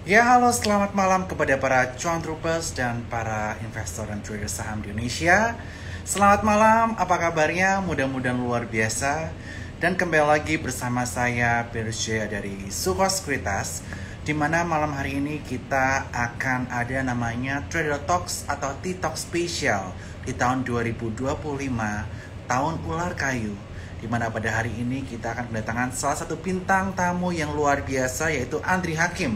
Ya, halo, selamat malam kepada para cuan troopers dan para investor dan trader saham di Indonesia. Selamat malam, apa kabarnya? Mudah-mudahan luar biasa. Dan kembali lagi bersama saya, Pirja dari Suko Sekuritas, di mana malam hari ini kita akan ada namanya Trader Talks atau T-Talk Special di tahun 2025, tahun ular kayu. Di mana pada hari ini kita akan kedatangan salah satu bintang tamu yang luar biasa, yaitu Andri Hakim.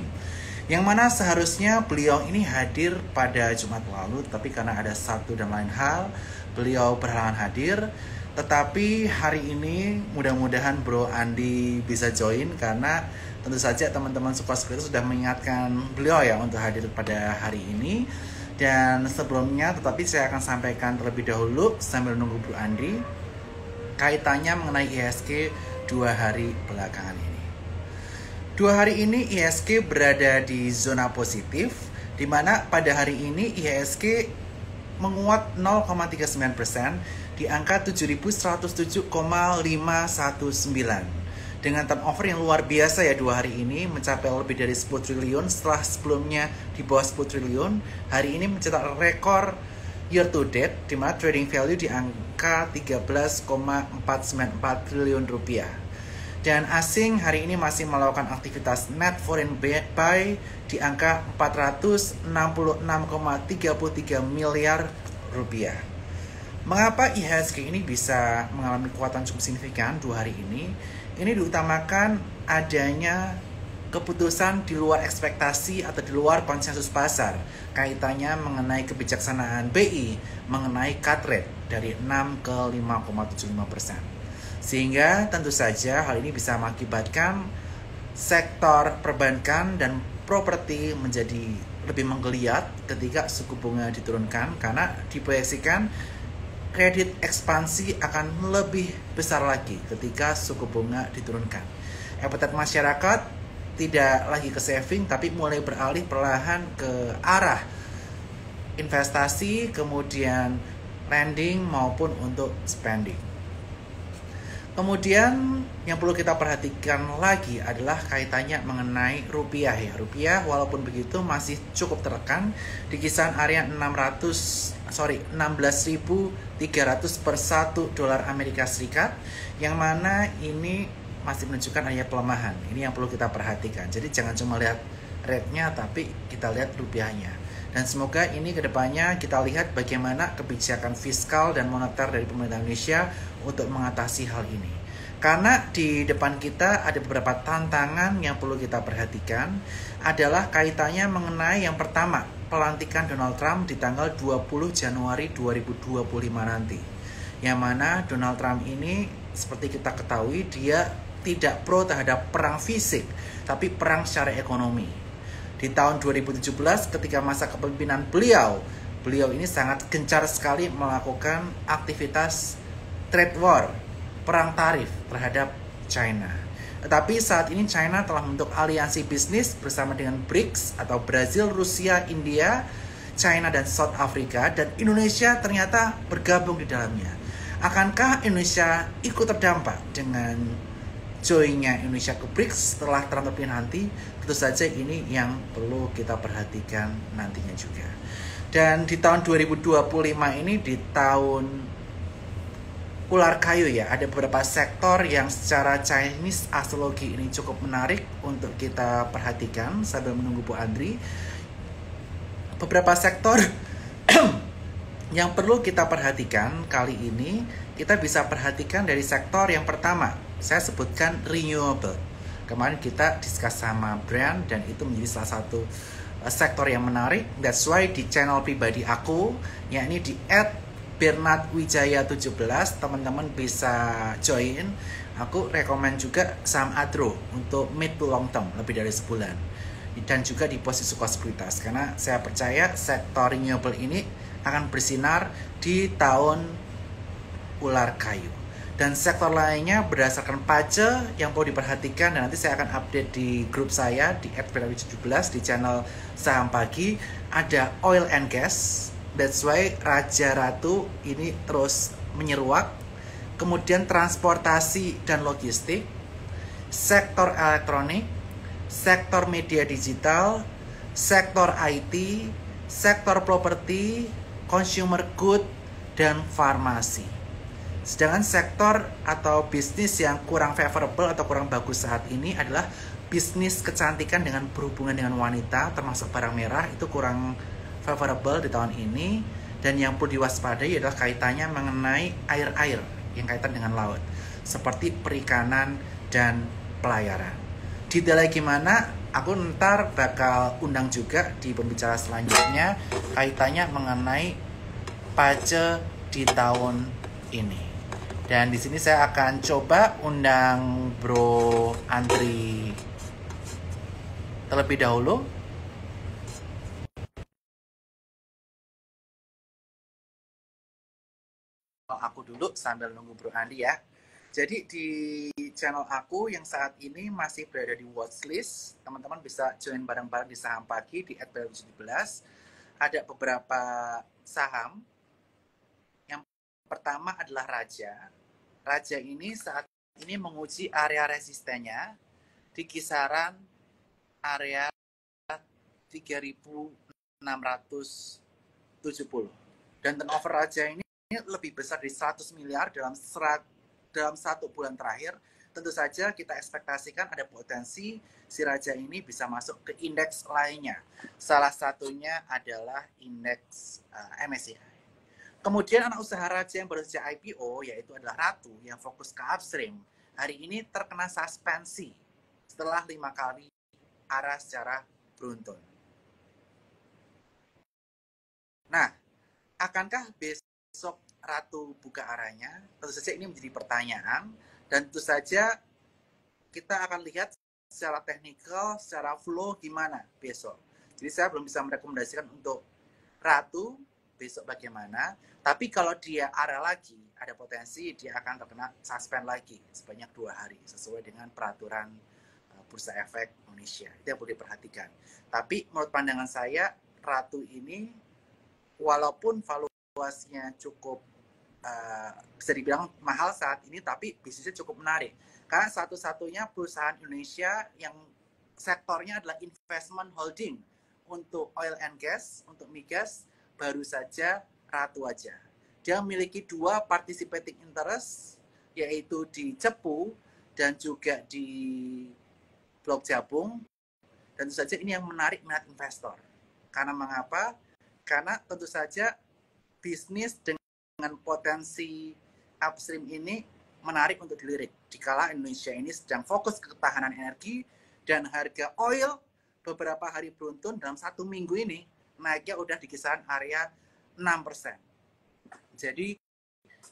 Yang mana seharusnya beliau ini hadir pada Jumat lalu, tapi karena ada satu dan lain hal, beliau berhalangan hadir. Tetapi hari ini mudah-mudahan Bro Andi bisa join, karena tentu saja teman-teman Suko Sekuritas sudah mengingatkan beliau ya untuk hadir pada hari ini. Dan sebelumnya, tetapi saya akan sampaikan terlebih dahulu sambil nunggu Bro Andi, kaitannya mengenai IHSG 2 hari belakangan ini. 2 hari ini IHSG berada di zona positif, di mana pada hari ini IHSG menguat 0,39% di angka 7.107,519 dengan turnover yang luar biasa ya 2 hari ini, mencapai lebih dari 10 triliun setelah sebelumnya di bawah 10 triliun. Hari ini mencetak rekor year to date, di mana trading value di angka 13,494 triliun rupiah. Dan asing hari ini masih melakukan aktivitas net foreign buy di angka 466,33 miliar rupiah. Mengapa IHSG ini bisa mengalami kekuatan cukup signifikan 2 hari ini? Ini diutamakan adanya keputusan di luar ekspektasi atau di luar konsensus pasar kaitannya mengenai kebijaksanaan BI mengenai cut rate dari 6 ke 5,75%. Sehingga tentu saja hal ini bisa mengakibatkan sektor perbankan dan properti menjadi lebih menggeliat ketika suku bunga diturunkan, karena diproyeksikan kredit ekspansi akan lebih besar lagi ketika suku bunga diturunkan. Appetite masyarakat tidak lagi ke saving, tapi mulai beralih perlahan ke arah investasi, kemudian lending maupun untuk spending. Kemudian yang perlu kita perhatikan lagi adalah kaitannya mengenai rupiah ya. Rupiah walaupun begitu masih cukup tertekan di kisaran area 16.300 per 1 dolar Amerika Serikat, yang mana ini masih menunjukkan adanya pelemahan. Ini yang perlu kita perhatikan. Jadi jangan cuma lihat rate-nya, tapi kita lihat rupiahnya. Dan semoga ini kedepannya kita lihat bagaimana kebijakan fiskal dan moneter dari pemerintah Indonesia untuk mengatasi hal ini. Karena di depan kita ada beberapa tantangan yang perlu kita perhatikan, adalah kaitannya mengenai yang pertama, pelantikan Donald Trump di tanggal 20 Januari 2025 nanti. Yang mana Donald Trump ini seperti kita ketahui dia tidak pro terhadap perang fisik, tapi perang secara ekonomi. Di tahun 2017 ketika masa kepemimpinan beliau ini sangat gencar sekali melakukan aktivitas trade war, perang tarif terhadap China. Tetapi saat ini China telah membentuk aliansi bisnis bersama dengan BRICS atau Brazil, Rusia, India, China, dan South Africa, dan Indonesia ternyata bergabung di dalamnya. Akankah Indonesia ikut terdampak dengan joinnya Indonesia ke BRICS setelah Trump terpilih nanti? Tentu saja ini yang perlu kita perhatikan nantinya juga. Dan di tahun 2025 ini, di tahun ular kayu ya, ada beberapa sektor yang secara Chinese astrologi ini cukup menarik untuk kita perhatikan sambil menunggu Bu Andri. Beberapa sektor yang perlu kita perhatikan kali ini, kita bisa perhatikan dari sektor yang pertama. Saya sebutkan renewable. Kemarin kita discuss sama brand, dan itu menjadi salah satu sektor yang menarik. That's why di channel pribadi aku, yakni di @bernardwijaya17, teman-teman bisa join. Aku rekomend juga saham Adro untuk mid to long term, lebih dari sebulan. Dan juga di posisi Suko Sekuritas, karena saya percaya sektor renewable ini akan bersinar di tahun ular kayu. Dan sektor lainnya berdasarkan pace yang perlu diperhatikan, dan nanti saya akan update di grup saya di @bernardwijaya17 di channel Saham Pagi. Ada oil and gas, that's why Raja Ratu ini terus menyeruak. Kemudian transportasi dan logistik, sektor elektronik, sektor media digital, sektor IT, sektor properti, consumer good, dan farmasi. Sedangkan sektor atau bisnis yang kurang favorable atau kurang bagus saat ini adalah bisnis kecantikan dengan berhubungan dengan wanita, termasuk barang merah, itu kurang favorable di tahun ini. Dan yang perlu diwaspadai adalah kaitannya mengenai air-air yang kaitan dengan laut, seperti perikanan dan pelayaran. Detailnya gimana? Aku ntar bakal undang juga di pembicara selanjutnya kaitannya mengenai pace di tahun ini. Dan di sini saya akan coba undang Bro Andri terlebih dahulu. Aku dulu sambil nunggu Bro Andi ya. Jadi di channel aku yang saat ini masih berada di watchlist, teman-teman bisa join bareng-bareng di Saham Pagi di @bel17. Ada beberapa saham. Yang pertama adalah Raja. Raja ini saat ini menguji area resistennya di kisaran area 3.670. Dan turnover Raja ini lebih besar dari 100 miliar dalam satu bulan terakhir. Tentu saja kita ekspektasikan ada potensi si Raja ini bisa masuk ke indeks lainnya. Salah satunya adalah indeks MSCI. Kemudian anak usaha Raja yang baru saja IPO yaitu adalah Ratu yang fokus ke upstream. Hari ini terkena suspensi setelah 5 kali arah secara beruntun. Nah, akankah besok Ratu buka arahnya? Tentu saja ini menjadi pertanyaan. Dan tentu saja kita akan lihat secara teknikal, secara flow gimana besok. Jadi saya belum bisa merekomendasikan untuk Ratu besok bagaimana. Tapi kalau dia arah lagi, ada potensi dia akan terkena suspend lagi sebanyak 2 hari. Sesuai dengan peraturan Bursa Efek Indonesia. Itu yang perlu diperhatikan. Tapi menurut pandangan saya, Ratu ini walaupun valuasinya cukup bisa dibilang mahal saat ini, tapi bisnisnya cukup menarik. Karena satu-satunya perusahaan Indonesia yang sektornya adalah investment holding untuk oil and gas, untuk migas, baru saja Ratu aja. Dia memiliki 2 participating interest, yaitu di Cepu dan juga di Blok Jabung. Dan tentu saja ini yang menarik minat investor. Karena mengapa? Karena tentu saja bisnis dengan potensi upstream ini menarik untuk dilirik. Dikala Indonesia ini sedang fokus ke ketahanan energi dan harga oil beberapa hari beruntun dalam 1 minggu ini naiknya udah di kisaran area 6%. Jadi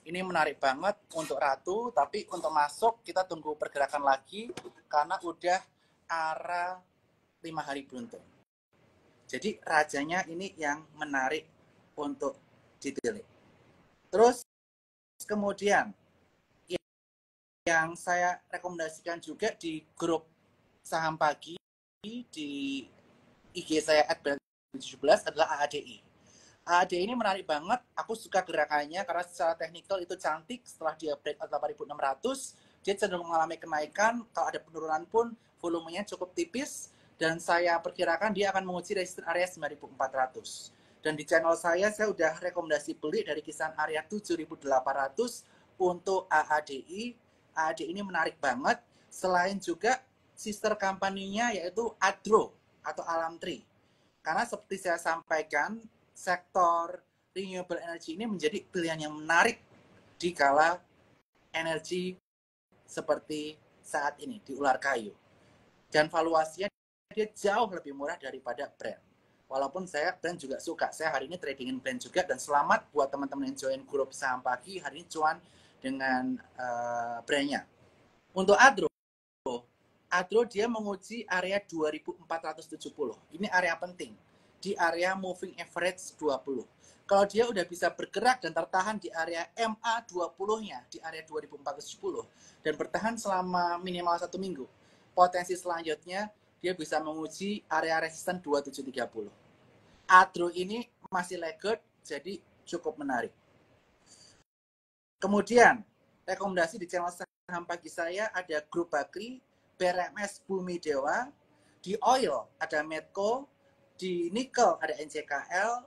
ini menarik banget untuk Ratu, tapi untuk masuk kita tunggu pergerakan lagi karena udah arah 5 hari beruntun. Jadi rajanya ini yang menarik untuk ditilik. Terus kemudian yang saya rekomendasikan juga di grup Saham Pagi di IG saya @bel17 adalah AADI. AADI ini menarik banget. Aku suka gerakannya karena secara teknikal itu cantik. Setelah dia break 8.600, dia cenderung mengalami kenaikan. Kalau ada penurunan pun volumenya cukup tipis. Dan saya perkirakan dia akan menguji resistance area 9.400. Dan di channel saya udah rekomendasi beli dari kisaran area 7.800 untuk AADI. AADI ini menarik banget. Selain juga sister company-nya yaitu Adro atau Alamtri. Karena seperti saya sampaikan, sektor renewable energy ini menjadi pilihan yang menarik di kala energi seperti saat ini di ular kayu. Dan valuasinya dia jauh lebih murah daripada Brent. Walaupun saya Brent juga suka. Saya hari ini tradingin Brent juga. Dan selamat buat teman-teman yang join grup Saham Pagi. Hari ini cuan dengan Brent-nya. Untuk Adro dia menguji area 2470. Ini area penting. Di area moving average 20. Kalau dia udah bisa bergerak dan tertahan di area MA 20-nya, di area 2470, dan bertahan selama minimal 1 minggu, potensi selanjutnya dia bisa menguji area resisten 2730. Adro ini masih laggard, jadi cukup menarik. Kemudian, rekomendasi di channel Saham Pagi saya ada Grup Bakri, BRMS Bumi Dewa, di oil ada Medco, di nikel ada NCKL,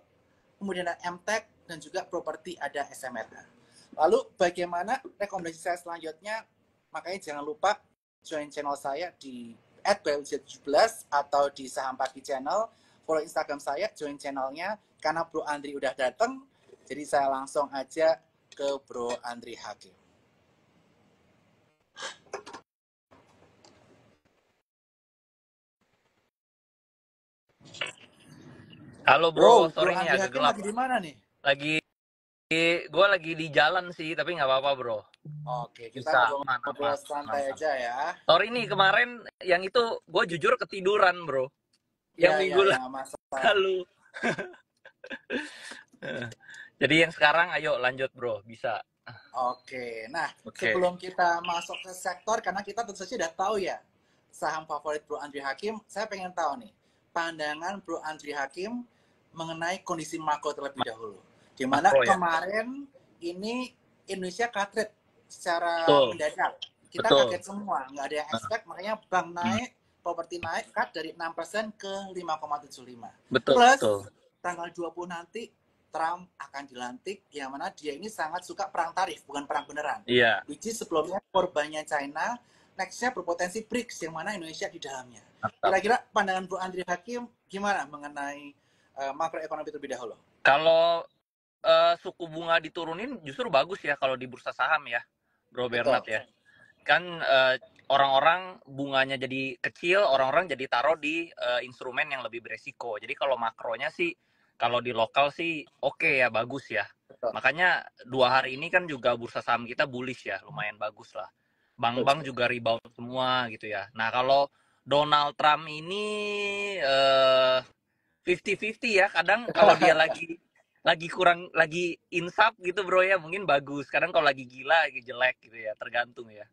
kemudian ada MTEK, dan juga properti ada SMRA. Lalu bagaimana rekomendasi saya selanjutnya? Makanya jangan lupa join channel saya di @biology17 atau di Saham Pagi Channel. Follow Instagram saya, join channelnya. Karena Bro Andri udah datang, jadi saya langsung aja ke Bro Andri Hakim. Halo bro, Bro sorry nih Andri agak Hakim gelap. lagi di mana nih? Gue lagi di jalan sih, tapi nggak apa-apa bro. Oke, kita Bisa, aman, ngobrol aman, santai aman. aja ya. Sorry nih kemarin yang itu gue jujur ketiduran bro. Yang Ya, minggu nggak masalah. lalu. Jadi yang sekarang ayo lanjut bro, bisa. Oke, nah Oke. sebelum kita masuk ke sektor, karena kita tentu saja udah tahu ya saham favorit Bro Andri Hakim, saya pengen tahu nih pandangan Bro Andri Hakim mengenai kondisi makro terlebih dahulu. Dimana Makro ya. kemarin ini Indonesia katret secara Betul. mendadak. Kita Betul. kaget semua, nggak ada yang expect, makanya bank naik, properti naik, cut dari 6% ke 5,75. Betul. Plus, Betul. tanggal 20 nanti Trump akan dilantik, yang mana dia ini sangat suka perang tarif, bukan perang beneran. Iya. Which is sebelumnya korbannya China, nextnya berpotensi BRICS, yang mana Indonesia di dalamnya. Mantap. Kira-kira pandangan Bro Andri Hakim gimana mengenai makroekonomi terlebih dahulu? Kalau suku bunga diturunin justru bagus ya kalau di bursa saham ya, Bro Bernard ya. Kan orang-orang bunganya jadi kecil, orang-orang jadi taruh di instrumen yang lebih beresiko. Jadi kalau makronya sih, kalau di lokal sih oke ya, bagus ya. Betul. Makanya 2 hari ini kan juga bursa saham kita bullish ya, lumayan bagus lah. Bank-bank juga rebound semua gitu ya. Nah kalau Donald Trump ini 50-50 ya, kadang kalau dia lagi kurang, lagi insap gitu bro ya, mungkin bagus. Kadang kalau lagi gila, lagi jelek gitu ya, tergantung ya.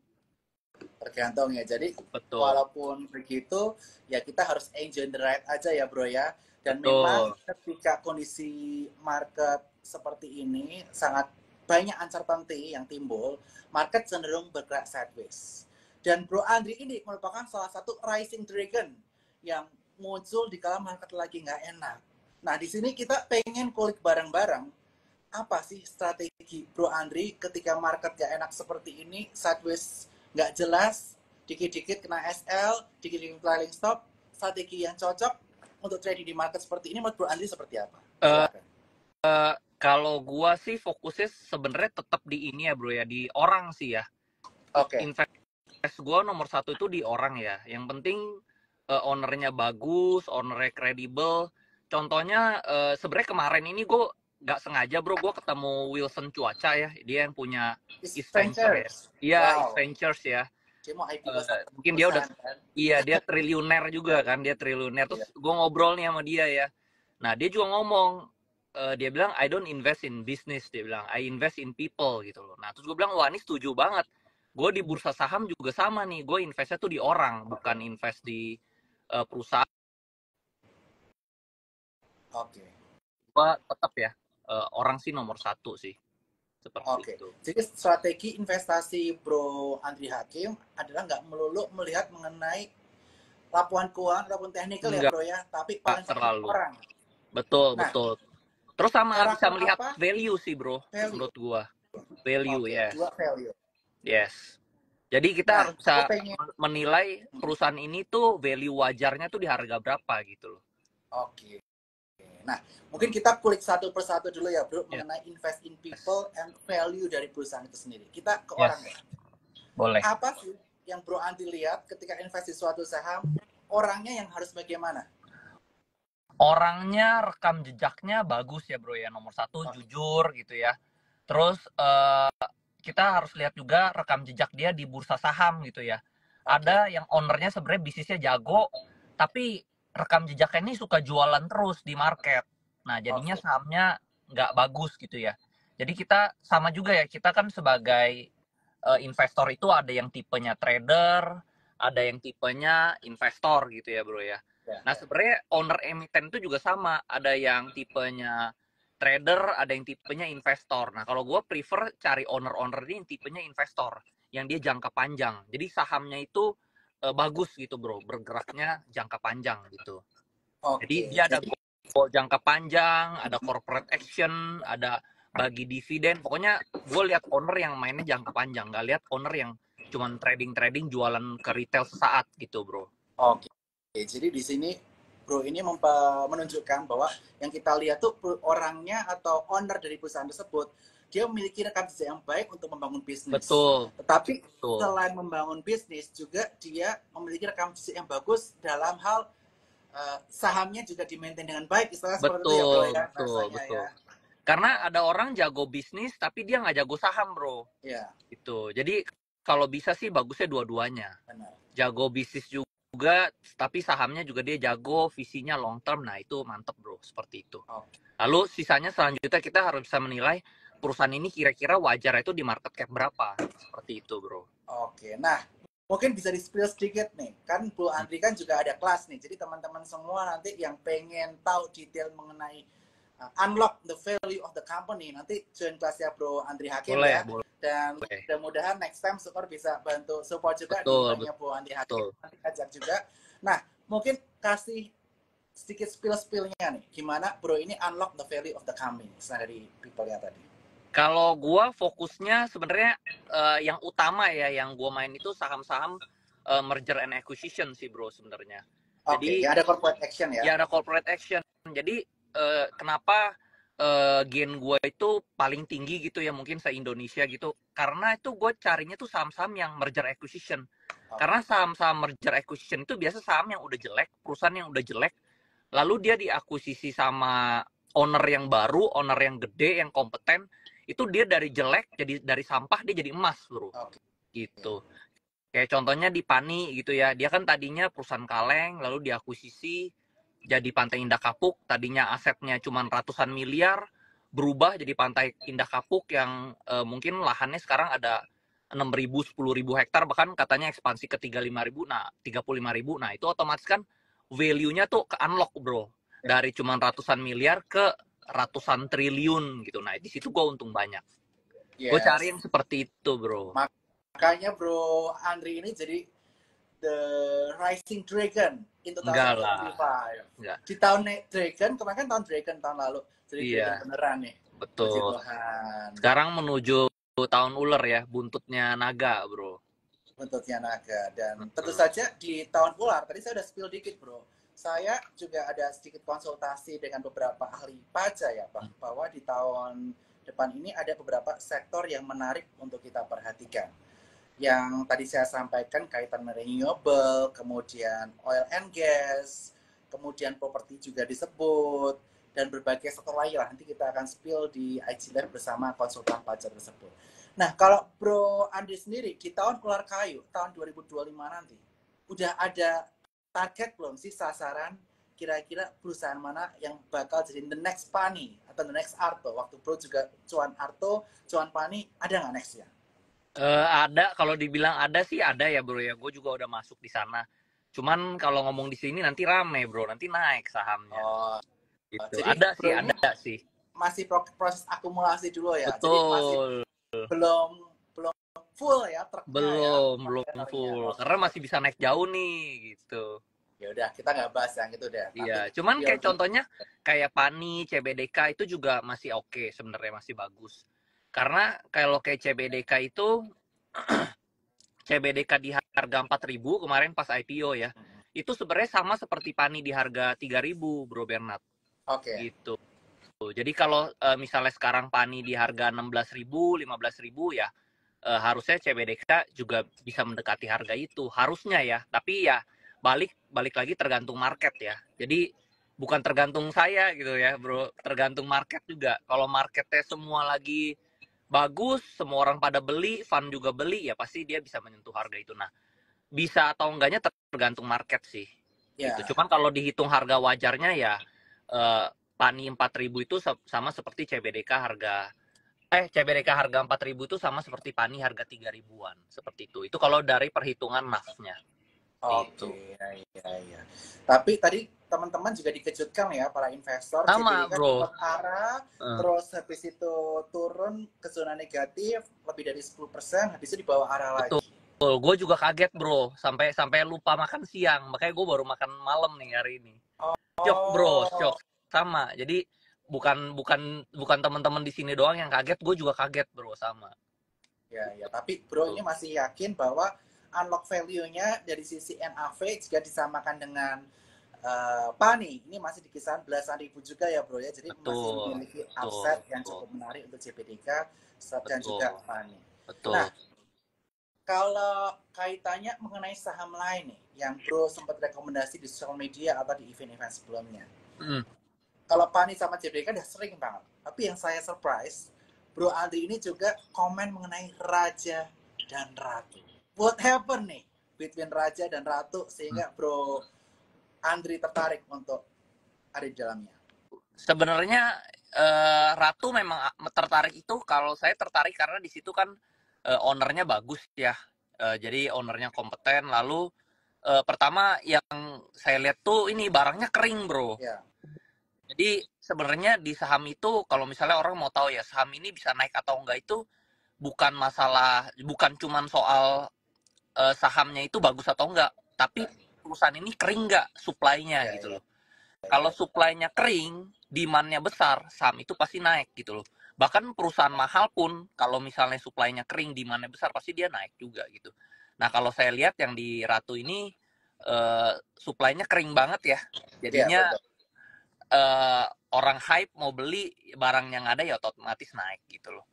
Tergantung ya. Jadi Betul. walaupun begitu, ya kita harus enjoy the ride aja ya bro ya. Dan Betul. memang ketika kondisi market seperti ini, sangat banyak uncertainty yang timbul, market cenderung bergerak sideways. Dan Bro Andri ini merupakan salah satu rising dragon yang muncul di kala market lagi nggak enak. Nah, di sini kita pengen kulik bareng-bareng, apa sih strategi Bro Andri ketika market nggak enak seperti ini, sideways nggak jelas, dikit-dikit kena SL, dikit-dikit trailing stop, strategi yang cocok untuk trading di market seperti ini menurut Bro Andri seperti apa? Silakan. Kalau gua sih fokusnya sebenarnya tetap di ini ya bro ya, di orang sih ya. Oke. Invest gua nomor 1 itu di orang ya. Yang penting ownernya bagus, ownernya kredibel. Contohnya sebenarnya kemarin ini gue nggak sengaja bro, gue ketemu Wilson Cuaca ya, dia yang punya East Venture ya. Iya, wow. East Ventures ya. Dia mau IPO mungkin dia udah kan? Iya, dia triliuner juga kan, dia triliuner. Terus gue ngobrol nih sama dia ya. Nah, dia juga ngomong, dia bilang I don't invest in business, dia bilang I invest in people gitu loh. Nah, terus gue bilang wah ini setuju banget. Gue di bursa saham juga sama nih, gue investnya tuh di orang, bukan invest di perusahaan. Oke. Gue tetap ya, orang sih nomor 1 sih. Seperti itu. Jadi strategi investasi Bro Andri Hakim adalah nggak melulu melihat mengenai laporan keuangan ataupun teknikal ya bro ya, tapi paling terlalu orang. Betul, betul. Terus sama bisa melihat value sih bro, menurut gua. Value, yes. Value. Yes. Jadi kita harus bisa menilai perusahaan ini tuh value wajarnya tuh di harga berapa gitu loh. Oke. Nah, mungkin kita kulik satu persatu dulu ya bro, mengenai invest in people and value dari perusahaan itu sendiri. Kita ke orang ya. Boleh. Apa sih yang Bro Andri lihat ketika investasi suatu saham, orangnya yang harus bagaimana? Orangnya, rekam jejaknya bagus ya bro ya, nomor 1 jujur gitu ya. Terus kita harus lihat juga rekam jejak dia di bursa saham gitu ya. Ada yang ownernya sebenarnya bisnisnya jago, tapi rekam jejaknya ini suka jualan terus di market. Nah jadinya sahamnya nggak bagus gitu ya. Jadi kita sama juga ya, kita kan sebagai investor itu ada yang tipenya trader, ada yang tipenya investor gitu ya bro ya. Nah sebenarnya owner emiten itu juga sama, ada yang tipenya trader, ada yang tipenya investor. Nah kalau gue prefer cari owner ini yang tipenya investor, yang dia jangka panjang. Jadi sahamnya itu bagus gitu bro, bergeraknya jangka panjang gitu. Jadi Oke, dia ada jadi goal jangka panjang, ada corporate action, ada bagi dividen. Pokoknya gue lihat owner yang mainnya jangka panjang, nggak lihat owner yang cuman trading jualan ke retail sesaat gitu, bro. oke. Jadi di sini Bro ini menunjukkan bahwa yang kita lihat tuh orangnya atau owner dari perusahaan tersebut, dia memiliki rekam jejak yang baik untuk membangun bisnis. Betul, Tetapi betul, selain membangun bisnis juga dia memiliki rekam jejak yang bagus dalam hal sahamnya juga di-maintain dengan baik, istilahnya seperti itu ya Bro betul, ya, betul, bahasanya betul. ya. Karena ada orang jago bisnis tapi dia nggak jago saham, bro. Ya, Gitu. Jadi kalau bisa sih bagusnya dua-duanya. benar. Jago bisnis juga, tapi sahamnya juga dia jago, visinya long term. Nah itu mantep, bro. Seperti itu. Oke. Lalu sisanya selanjutnya kita harus bisa menilai perusahaan ini kira-kira wajar itu di market cap berapa. Seperti itu, bro. Oke, nah mungkin bisa di-spill sedikit nih. Kan Bu Andri kan juga ada kelas nih. Jadi teman-teman semua nanti yang pengen tahu detail mengenai unlock the value of the company, nanti join kelasnya Bro Andri Hakim Boleh, ya. boleh. Dan mudah-mudahan next time Sukor bisa bantu support juga di Betul, kelasnya Bu Andri Hakim. betul. Nanti ajak juga. Nah, mungkin kasih sedikit spill-spillnya nih. Gimana Bro ini unlock the value of the company dari people ya tadi. Kalau gua fokusnya sebenarnya yang utama ya, yang gua main itu saham-saham merger and acquisition sih, bro, sebenarnya. Oke, Jadi yang ada corporate action ya. ya ada corporate action. Jadi kenapa gain gue itu paling tinggi gitu ya, mungkin se-Indonesia gitu. Karena itu gue carinya tuh saham-saham yang merger acquisition. Karena saham-saham merger acquisition itu biasa saham yang udah jelek, perusahaan yang udah jelek, lalu dia diakuisisi sama owner yang baru, owner yang gede, yang kompeten, itu dia dari jelek, jadi dari sampah dia jadi emas, bro. Oke. Gitu. Kayak contohnya di Pani gitu ya, dia kan tadinya perusahaan kaleng, lalu diakuisisi jadi Pantai Indah Kapuk, tadinya asetnya cuma ratusan miliar, berubah jadi Pantai Indah Kapuk yang mungkin lahannya sekarang ada 6.000, 10.000 hektar, bahkan katanya ekspansi ke 35.000, nah 35.000, nah itu otomatis kan value-nya tuh ke unlock, bro. Dari cuma ratusan miliar ke ratusan triliun gitu. Nah, di situ gue untung banyak. Yes. Gue cari yang seperti itu, bro. Makanya Bro Andri ini jadi the rising dragon in 2025. Enggak. Di tahun dragon, kemarin kan tahun dragon tahun lalu. Jadi Iya. dragon beneran nih. Betul. Puji Tuhan. Sekarang menuju tahun ular ya, buntutnya naga, bro. Buntutnya naga. Dan tentu saja di tahun ular, tadi saya udah spill dikit, bro. Saya juga ada sedikit konsultasi dengan beberapa ahli pajak ya, Pak. Bahwa di tahun depan ini ada beberapa sektor yang menarik untuk kita perhatikan. Yang tadi saya sampaikan kaitan renewable, kemudian oil and gas, kemudian properti juga disebut, dan berbagai sektor lain lah. Nanti kita akan spill di IG Live bersama konsultan pajak tersebut. Nah, kalau Bro Andri sendiri di tahun ular kayu, tahun 2025 nanti, udah ada target belum sih sasaran kira-kira perusahaan mana yang bakal jadi the next Pani atau the next Arto? Waktu Bro juga cuan Arto, cuan Pani, ada nggak next ya? Ada, kalau dibilang ada sih ada ya, bro ya. Gue juga udah masuk di sana. Cuman kalau ngomong di sini nanti rame, bro. Nanti naik sahamnya. Oh, gitu. Jadi Ada sih, ada sih. Masih proses akumulasi dulu ya. Betul. Jadi masih belum full ya truknya. Belum full. Karena masih bisa naik jauh nih, gitu. Ya udah, kita nggak bahas yang itu deh. Iya, cuman kayak contohnya kayak Pani, CBDK itu juga masih oke, sebenarnya masih bagus. Karena kalau kayak CBDK itu CBDK di harga 4.000 kemarin pas IPO ya. Itu sebenarnya sama seperti Pani di harga 3.000, Bro Bernard. Oke. Gitu. Jadi kalau misalnya sekarang Pani di harga 16.000, 15.000 ya harusnya CBDK juga bisa mendekati harga itu, harusnya ya. Tapi ya balik lagi tergantung market ya. Jadi bukan tergantung saya gitu ya, bro. Tergantung market juga. Kalau marketnya semua lagi bagus, semua orang pada beli, fund juga beli, ya pasti dia bisa menyentuh harga itu. Nah, bisa atau enggaknya tergantung market sih. Yeah. Gitu. Cuman kalau dihitung harga wajarnya ya Pani 4.000 itu sama seperti CBDK harga CBDK harga 4.000 itu sama seperti Pani harga 3.000-an, seperti itu. Itu kalau dari perhitungan NAV-nya. Oke, iya. Tapi tadi teman-teman juga dikejutkan ya para investor. Sama, CBDK bro. Arah, terus habis itu turun ke zona negatif lebih dari 10%, habis itu dibawa arah lagi. Betul, gue juga kaget, bro. Sampai lupa makan siang, makanya gue baru makan malam nih hari ini. Shock bro, shock Oh, sama. Jadi bukan teman-teman di sini doang yang kaget, gue juga kaget bro sama. ya, ya. Tapi bro ini Tuh. masih yakin bahwa unlock value-nya dari sisi NAV jika disamakan dengan Pani, ini masih di kisaran belasan ribu juga ya bro ya. Jadi masih Betul, memiliki betul, upside yang betul, cukup menarik untuk JPDK dan juga betul, Pani. betul. Nah, kalau kaitannya mengenai saham lain nih, yang bro sempat rekomendasi di sosial media atau di event-event sebelumnya. Mm. Kalau Pani sama JPDK udah sering banget. Tapi yang saya surprise, Bro Aldi ini juga komen mengenai Raja dan Ratu. What happened nih between Raja dan Ratu sehingga Bro Andri tertarik untuk ada di dalamnya? Sebenarnya Ratu memang tertarik itu, kalau saya tertarik karena di situ kan ownernya bagus ya. Jadi ownernya kompeten. Lalu pertama yang saya lihat tuh ini barangnya kering bro. Ya, Jadi sebenarnya di saham itu kalau misalnya orang mau tahu ya saham ini bisa naik atau enggak itu bukan masalah, bukan cuman soal sahamnya itu bagus atau enggak, tapi perusahaan ini kering enggak supply-nya ya, gitu ya, loh. Kalau ya. supply-nya kering, demand-nya besar, saham itu pasti naik gitu loh. Bahkan perusahaan mahal pun kalau misalnya supply-nya kering, demand-nya besar pasti dia naik juga gitu. Nah, kalau saya lihat yang di Ratu ini supply-nya kering banget ya. Ya, Jadinya betul. eh, orang hype mau beli barang yang ada ya otomatis naik gitu loh.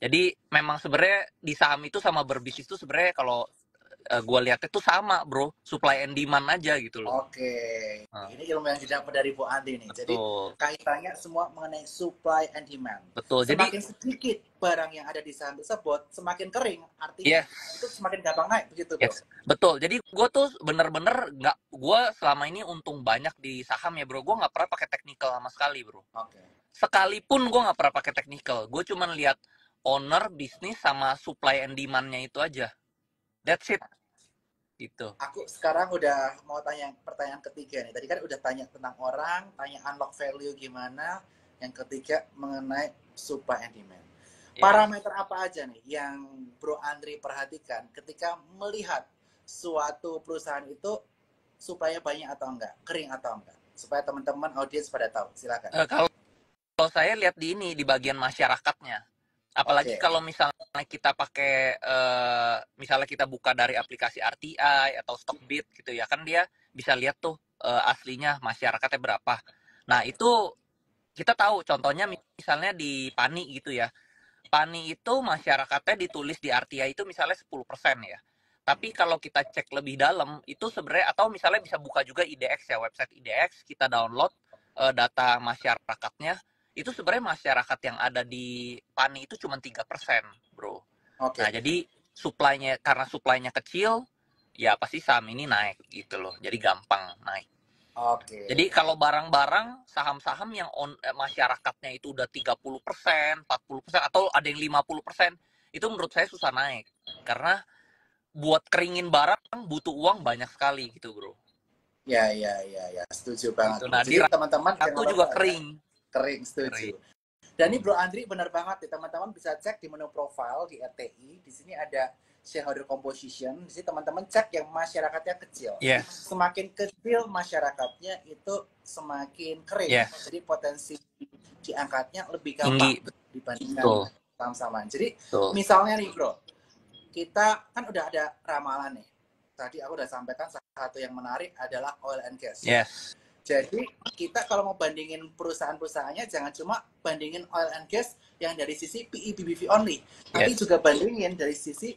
Jadi memang sebenarnya di saham itu sama berbisnis itu sebenarnya kalau gue lihatnya tuh sama bro, supply and demand aja gitu loh. Oke, Nah, ini ilmu yang didapat dari Bu Andi nih. Jadi betul, kaitannya semua mengenai supply and demand. betul. Jadi Semakin sedikit barang yang ada di saham tersebut, semakin kering. Artinya itu yes, semakin gampang naik, begitu bro? yes, betul. Jadi gue tuh bener-bener nggak, gue selama ini untung banyak di saham ya bro. Gue nggak pernah pakai technical sama sekali bro. Oke. Sekalipun gue nggak pernah pakai technical. Gue cuman lihat owner, bisnis sama supply and demandnya itu aja. That's it, gitu. Aku sekarang udah mau tanya pertanyaan ketiga nih. Tadi kan udah tanya tentang orang, tanya unlock value gimana. Yang ketiga mengenai supply and demand. Yes. Parameter apa aja nih yang Bro Andri perhatikan ketika melihat suatu perusahaan itu supply-nya banyak atau enggak, kering atau enggak, supaya teman-teman audiens pada tahu. Silakan. Kalau saya lihat di ini di bagian masyarakatnya. Apalagi Oke. kalau misalnya kita pakai misalnya kita buka dari aplikasi RTI atau Stockbit gitu ya kan dia bisa lihat tuh aslinya masyarakatnya berapa. Nah, Oke. itu kita tahu contohnya misalnya di Pani gitu ya. Pani itu masyarakatnya ditulis di RTI itu misalnya 10% ya. Tapi kalau kita cek lebih dalam itu sebenarnya atau misalnya bisa buka juga IDX ya, website IDX, kita download data masyarakatnya, itu sebenarnya masyarakat yang ada di Pani itu cuma 3%, bro. Nah, Oke. jadi supply-nya, karena supply-nya kecil, ya pasti saham ini naik gitu loh. Jadi gampang naik. Jadi Oke. kalau barang-barang, saham-saham yang masyarakatnya itu udah 30%, 40%, atau ada yang 50%, itu menurut saya susah naik. Karena buat keringin barang butuh uang banyak sekali gitu, bro. Ya, ya, ya, ya. Setuju banget, Gitu. bro. Nah, di Jadi teman-teman Ratu jangan juga lupa ya, kering. kering, Kering. setuju. Dan ini Bro Andri benar banget nih, teman-teman bisa cek di menu profile di RTI. Di sini ada shareholder composition. Di sini teman-teman cek yang masyarakatnya kecil. Yes. Semakin kecil masyarakatnya itu semakin kering. Yes. Jadi potensi diangkatnya lebih Tinggi. gampang dibandingkan Betul. saham-sahaman. Jadi Betul. misalnya nih Bro, kita kan udah ada ramalan nih. Tadi aku udah sampaikan salah satu yang menarik adalah oil and gas. Yes. Jadi kita kalau mau bandingin perusahaan-perusahaannya jangan cuma bandingin oil and gas yang dari sisi PE BBV only, tapi Yes. juga bandingin dari sisi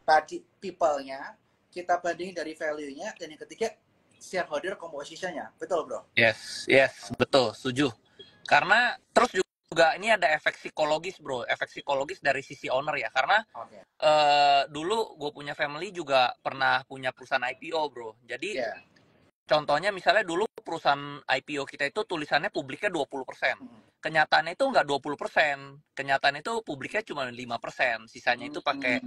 tadi people-nya, kita bandingin dari value-nya, dan yang ketiga shareholder composition-nya. Betul, Bro? Yes. Yes. Betul. Setuju. Karena terus juga ini ada efek psikologis, bro. Efek psikologis dari sisi owner ya. Karena Oke. dulu gue punya family juga pernah punya perusahaan IPO, bro. Jadi Ya. contohnya misalnya dulu perusahaan IPO kita itu tulisannya publiknya 20%. Kenyataannya itu nggak 20%. Kenyataannya itu publiknya cuma 5%. Sisanya itu pakai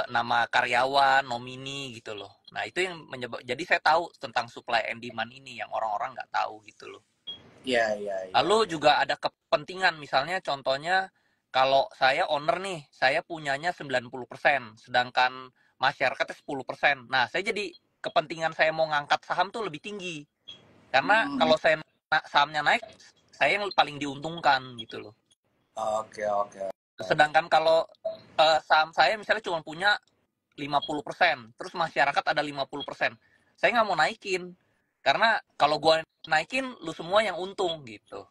nama karyawan, nomini gitu loh. Nah, itu yang menyebab, jadi saya tahu tentang supply and demand ini yang orang-orang nggak tahu gitu loh. Ya, ya, ya. Lalu juga ada kepentingan, misalnya contohnya kalau saya owner nih, saya punyanya 90%, sedangkan masyarakatnya 10%. Nah, saya jadi kepentingan saya mau ngangkat saham tuh lebih tinggi. Karena kalau saya sahamnya naik, saya yang paling diuntungkan gitu loh. Oke, oke. Sedangkan kalau saham saya misalnya cuma punya 50%, terus masyarakat ada 50%. Saya nggak mau naikin. Karena kalau gue naikin, lu semua yang untung gitu.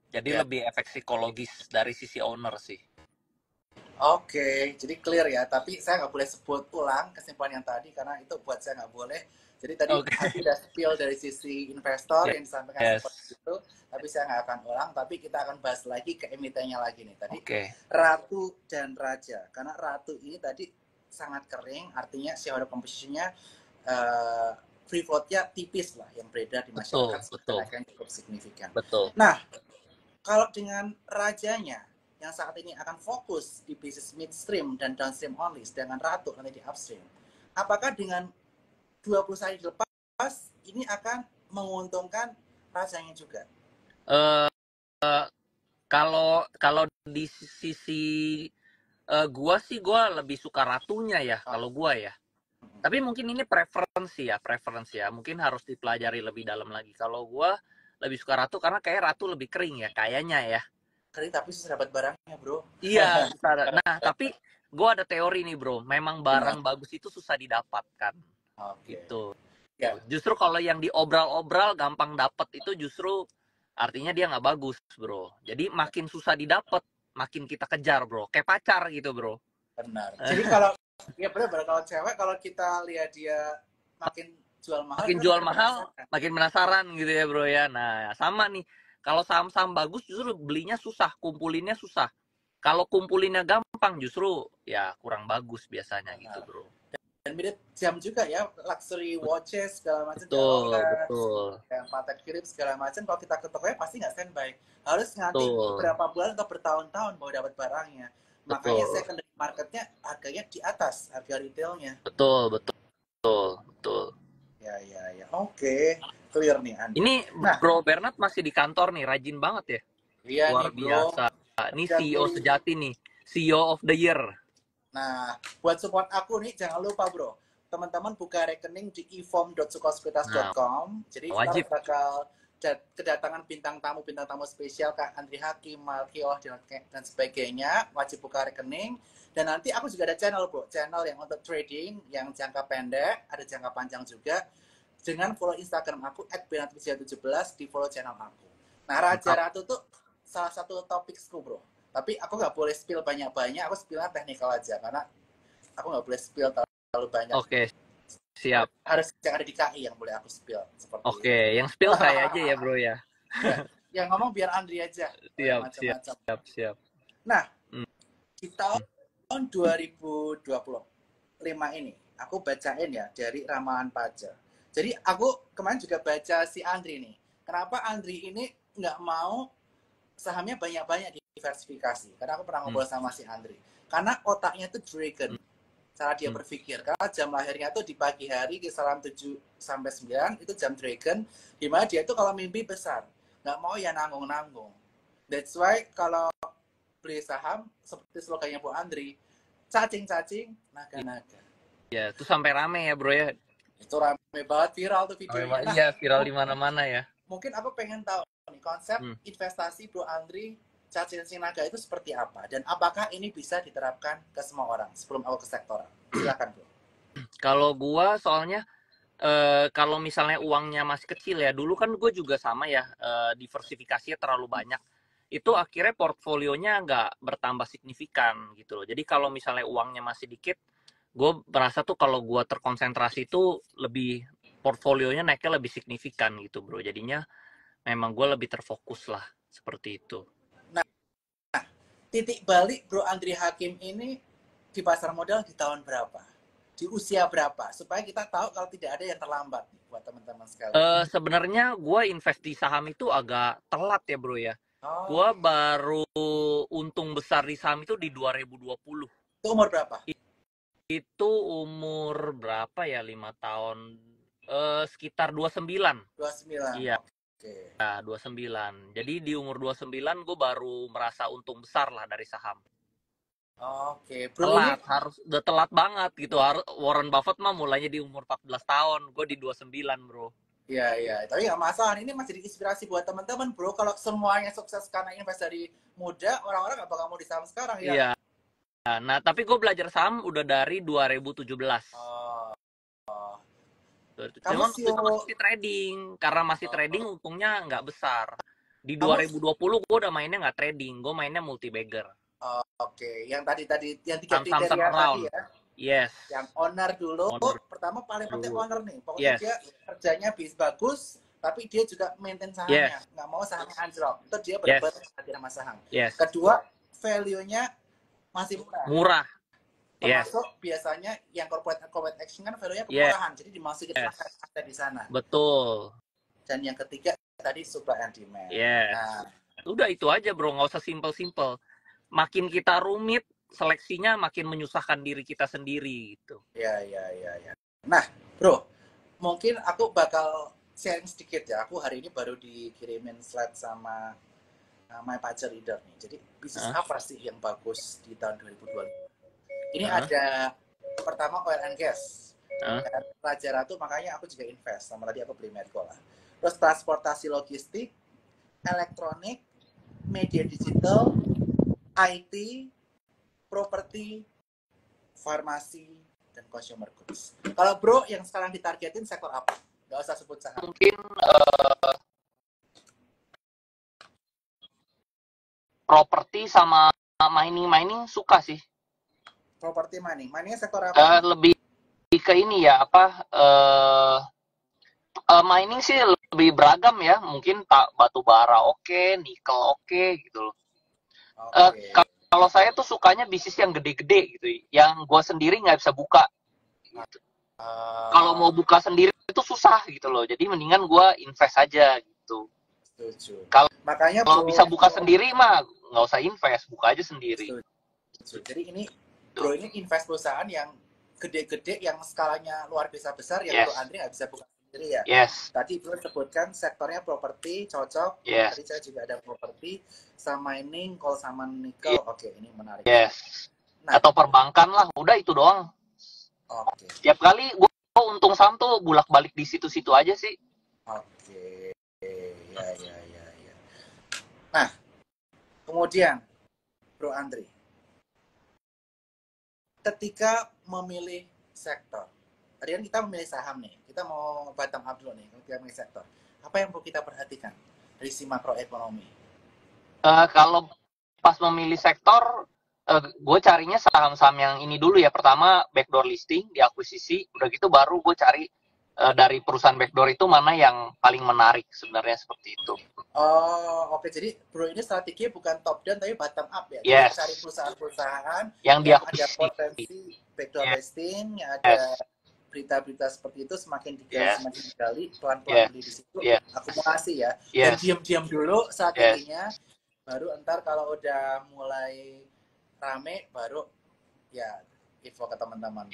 Jadi Ya. lebih efek psikologis dari sisi owner sih. Oke, jadi clear ya. Tapi saya nggak boleh sebut ulang kesimpulan yang tadi karena itu buat saya nggak boleh. Jadi tadi Oke. Andi udah spill dari sisi investor yang disampaikan Yes. seperti itu. Tapi saya nggak akan ulang. Tapi kita akan bahas lagi ke emitennya lagi nih. Tadi Oke. Ratu dan Raja. Karena Ratu ini tadi sangat kering, artinya shareholder composition-nya free float-nya tipis lah yang beredar di masyarakat. Betul. Kenaikan cukup signifikan. Betul. Nah, kalau dengan Rajanya yang saat ini akan fokus di bisnis midstream dan downstream only, sedangkan Ratu nanti di upstream. Apakah dengan 2 perusahaan dilepas, ini akan menguntungkan Rajanya juga? Kalau di sisi gua sih lebih suka Ratunya ya, kalau gua ya. Tapi mungkin ini preferensi ya. Mungkin harus dipelajari lebih dalam lagi. Kalau gua lebih suka Ratu karena kayak Ratu lebih kering ya, kayaknya ya. Kering tapi susah dapat barangnya, bro. Iya, susah. Nah, tapi gue ada teori nih, bro. Memang barang bagus itu susah didapatkan. Gitu. Ya. Justru kalau yang diobral-obral gampang dapat itu justru artinya dia nggak bagus, bro. Jadi makin susah didapat, makin kita kejar, bro. Kayak pacar gitu, bro. Benar. Jadi kalau ya benar kalau cewek kalau kita lihat dia makin jual mahal, makin penasaran gitu ya, bro ya. Nah, sama nih. Kalau saham-saham bagus justru belinya susah, kumpulinnya susah. Kalau kumpulinnya gampang justru ya kurang bagus biasanya gitu, bro. Dan mirip jam juga ya, luxury watches segala macam. Betul. Yang Patek Philippe segala macam. Kalau kita ke tokonya pasti nggak standby. Harus nganti beberapa bulan atau bertahun-tahun baru dapat barangnya. Makanya secondary marketnya harganya di atas harga retailnya. Betul. Ya. Oke. Clear nih, Andi. Ini Bro Bernard masih di kantor nih, rajin banget ya. Iya luar nih, bro. Biasa. Ini CEO sejati nih, CEO of the year. Nah, buat support aku nih, jangan lupa bro, teman-teman buka rekening di efom.sukasekuritas.com. Jadi wajib. kita bakal kedatangan bintang tamu spesial Kak Andri Hakim, Malkio, dan sebagainya. Wajib buka rekening. Dan nanti aku juga ada channel bro, channel yang untuk trading, yang jangka pendek, ada jangka panjang juga. Dengan follow Instagram aku @benatwija17, di follow channel aku. Nah, Raja Ratu tuh salah satu topikku bro. Tapi aku nggak boleh spill banyak-banyak, aku spillnya teknikal aja. Karena aku nggak boleh spill terlalu banyak. Oke, siap. Harus yang ada di KI yang boleh aku spill. Oke, yang spill saya aja ya bro ya. Yang ngomong biar Andri aja. Siap. Nah, di tahun 2025 ini, aku bacain ya dari Ramalan Pajak. Jadi aku kemarin juga baca si Andri nih. Kenapa Andri ini nggak mau sahamnya banyak-banyak diversifikasi? Karena aku pernah ngobrol sama si Andri. Karena otaknya tuh dragon. Cara dia berpikir. Karena jam lahirnya tuh di pagi hari, kisaran 7-9, itu jam dragon. Dimana dia tuh kalau mimpi besar. Nggak mau ya nanggung-nanggung. That's why kalau beli saham, seperti slogannya Bu Andri, cacing-cacing, naga-naga. Ya, itu sampai rame ya bro ya. Itu rame banget, viral tuh videonya. Iya, viral di mana-mana ya. Mungkin aku pengen tahu nih, konsep investasi Bro Andri cacing naga itu seperti apa? Dan apakah ini bisa diterapkan ke semua orang sebelum aku ke sektoral? Silakan Bro. Kalau gua soalnya kalau misalnya uangnya masih kecil ya, dulu kan gue juga sama ya, diversifikasinya terlalu banyak. Itu akhirnya portfolionya nggak bertambah signifikan gitu loh. Jadi kalau misalnya uangnya masih dikit, gue merasa tuh kalau gue terkonsentrasi itu lebih portfolionya naiknya lebih signifikan gitu bro. Jadinya memang gue lebih terfokus lah seperti itu. Nah, titik balik Bro Andri Hakim ini di pasar modal di tahun berapa? Di usia berapa? Supaya kita tahu kalau tidak ada yang terlambat nih, buat teman-teman sekalian. Sebenarnya gue invest di saham itu agak telat ya bro ya. Gue baru untung besar di saham itu di 2020. Itu umur berapa? Itu umur berapa ya? 5 tahun. Sekitar 29. 29. Iya. Oke. Nah, 29. Jadi di umur 29 gue baru merasa untung besar lah dari saham. Oke, bro. Udah telat banget gitu. Warren Buffett mah mulainya di umur 14 tahun. Gue di 29, bro. Iya, iya. Tapi nggak masalah. Ini masih inspirasi buat teman-teman, bro. Kalau semuanya sukses karena invest dari muda, orang-orang nggak bakal mau di saham sekarang, ya. Iya. Nah, tapi gue belajar saham udah dari 2017. Oh, oh. Kamu Cuman waktu sio. itu masih trading. Karena masih trading Oh, untungnya nggak besar. Di kamu 2020 gue udah mainnya nggak trading. Gue mainnya multi bagger. oke. Yang tadi yang tiga Saham-saham kriteria tadi turnaround. ya. Yes. Yang owner dulu, Owner pertama paling penting dulu. owner nih. Pokoknya Yes. dia kerjanya bagus, tapi dia juga maintain sahamnya. Yes. Nggak mau sahamnya anjlok. Itu dia Yes. benar-benar hati sama saham. Yes. Kedua, value-nya masih murah. Murah. Yes. Termasuk biasanya yang corporate action kan value-nya Yes. kemurahan. Jadi dimasukin Yes. ada di sana. Betul. Dan yang ketiga tadi supply and demand. Yes. Nah, Udah itu aja bro, nggak usah simple-simple. Makin kita rumit, seleksinya makin menyusahkan diri kita sendiri gitu. ya. Nah, bro, mungkin aku bakal sharing sedikit ya. Aku hari ini baru dikirimin slide sama my pager leader nih. Jadi bisnis apa sih yang bagus di tahun 2020? Ini ada pertama oil and gas. Raja Ratu, makanya aku juga invest. Sama tadi aku beli Medco lah. Terus transportasi logistik, elektronik, media digital, IT, properti, farmasi, dan consumer goods. Kalau bro yang sekarang ditargetin sektor apa? Gak usah sebut saham. Mungkin properti sama mining suka sih. Properti miningnya sektor apa? Lebih ke ini ya apa? Mining sih lebih beragam ya. Mungkin batu bara oke, nikel oke gitu loh. Kalau saya tuh sukanya bisnis yang gede-gede gitu, yang gue sendiri nggak bisa buka. Gitu. Kalau mau buka sendiri itu susah gitu loh. Jadi mendingan gue invest aja gitu. Kalau bisa buka sendiri mah nggak usah invest, buka aja sendiri. Jadi ini bro ini invest perusahaan yang gede-gede, yang skalanya luar biasa besar, yang bro Andri nggak bisa buka sendiri ya. Yes. Tadi bro sebutkan sektornya properti cocok. Yes. Tadi saya juga ada properti sama mining, coal sama nikel. Oke, ini menarik. Yes. Nah, atau perbankan lah, udah itu doang. Oke. Tiap kali gue untung saham tuh bulak-balik di situ-situ aja sih. Oke. Ya. Nah, kemudian Bro Andri, ketika memilih sektor, tadi kan kita memilih saham nih, kita mau bottom up dulu nih, ketika memilih sektor, apa yang perlu kita perhatikan dari si makroekonomi? Kalau pas memilih sektor, gue carinya saham-saham yang ini dulu ya. Pertama backdoor listing, diakuisisi, udah gitu baru gue cari dari perusahaan backdoor itu mana yang paling menarik sebenarnya, seperti itu. Oh, oke. Jadi bro ini strategi bukan top down tapi bottom up ya. Yes. Jadi cari perusahaan-perusahaan yang ada potensi backdoor listing, yang ada berita-berita seperti itu, semakin digali, pelan-pelan beli di situ, akumulasi ya. Dan diam-diam dulu strateginya, baru ntar kalau udah mulai rame baru ya info ke teman-teman.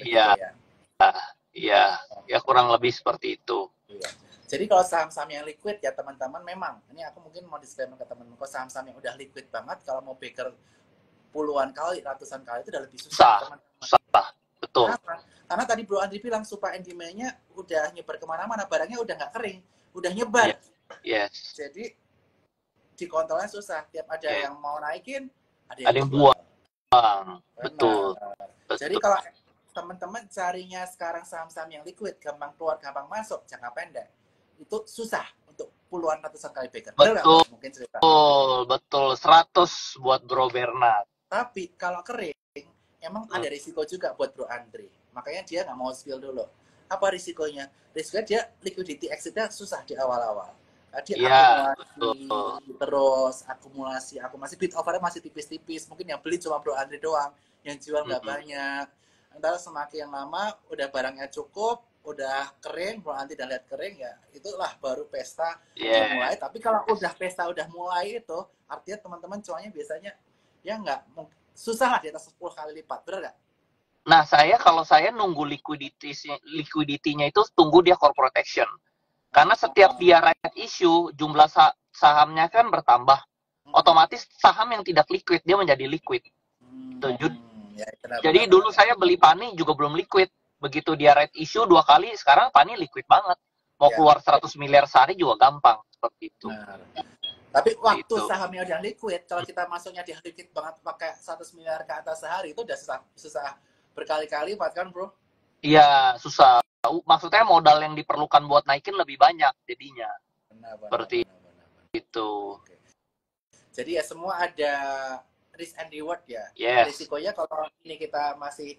Iya, ya kurang lebih seperti itu. Iya. Jadi kalau saham-saham yang liquid ya teman-teman, memang ini aku mungkin mau disclaimer ke teman-teman, kalau saham-saham yang udah liquid banget, kalau mau backer puluhan kali, ratusan kali itu udah lebih susah. Susah, betul. Kenapa? Karena tadi Bro Andri bilang supply and demand-nya udah nyebar kemana-mana, barangnya udah nggak kering, udah nyebar. Yes. Jadi dikontrolnya susah. Tiap ada yang mau naikin, ada yang buang. Betul. Jadi kalau teman-teman carinya sekarang saham-saham yang liquid, gampang keluar, gampang masuk, jangka pendek, itu susah untuk puluhan ratusan kali backer. Betul. Mungkin cerita. Betul. 100 buat Bro Bernard. Tapi kalau kering, emang ada risiko juga buat Bro Andri. Makanya dia nggak mau spill dulu. Apa risikonya? Risikonya dia liquidity exit-nya susah di awal-awal. Tadi akumulasi, bid offer masih tipis-tipis. Mungkin yang beli cuma Bro Andri doang, yang jual nggak banyak. Entar semakin lama udah barangnya cukup, udah kering, Bro Andri dan lihat kering ya, itulah baru pesta mulai. Tapi kalau udah pesta udah mulai itu, artinya teman-teman cuannya biasanya ya nggak susah lah di atas 10 kali lipat, bener nggak? Nah, kalau saya nunggu liquidity-nya itu tunggu dia corporate action. Karena setiap dia right issue, jumlah sahamnya kan bertambah. Otomatis saham yang tidak liquid, dia menjadi liquid. Jadi dulu saya beli PANI juga belum liquid. Begitu dia right issue 2 kali, sekarang PANI liquid banget. Mau Ya. keluar 100 miliar sehari juga gampang seperti itu. Benar. Tapi waktu Gitu. sahamnya udah liquid, kalau kita masuknya di liquid banget pakai 100 miliar ke atas sehari itu udah susah berkali-kali lipat kan, Bro? Iya, susah. Maksudnya modal yang diperlukan buat naikin lebih banyak jadinya. Benar. Seperti itu. Oke. Jadi ya semua ada risk and reward ya. Yes. Risikonya kalau ini kita masih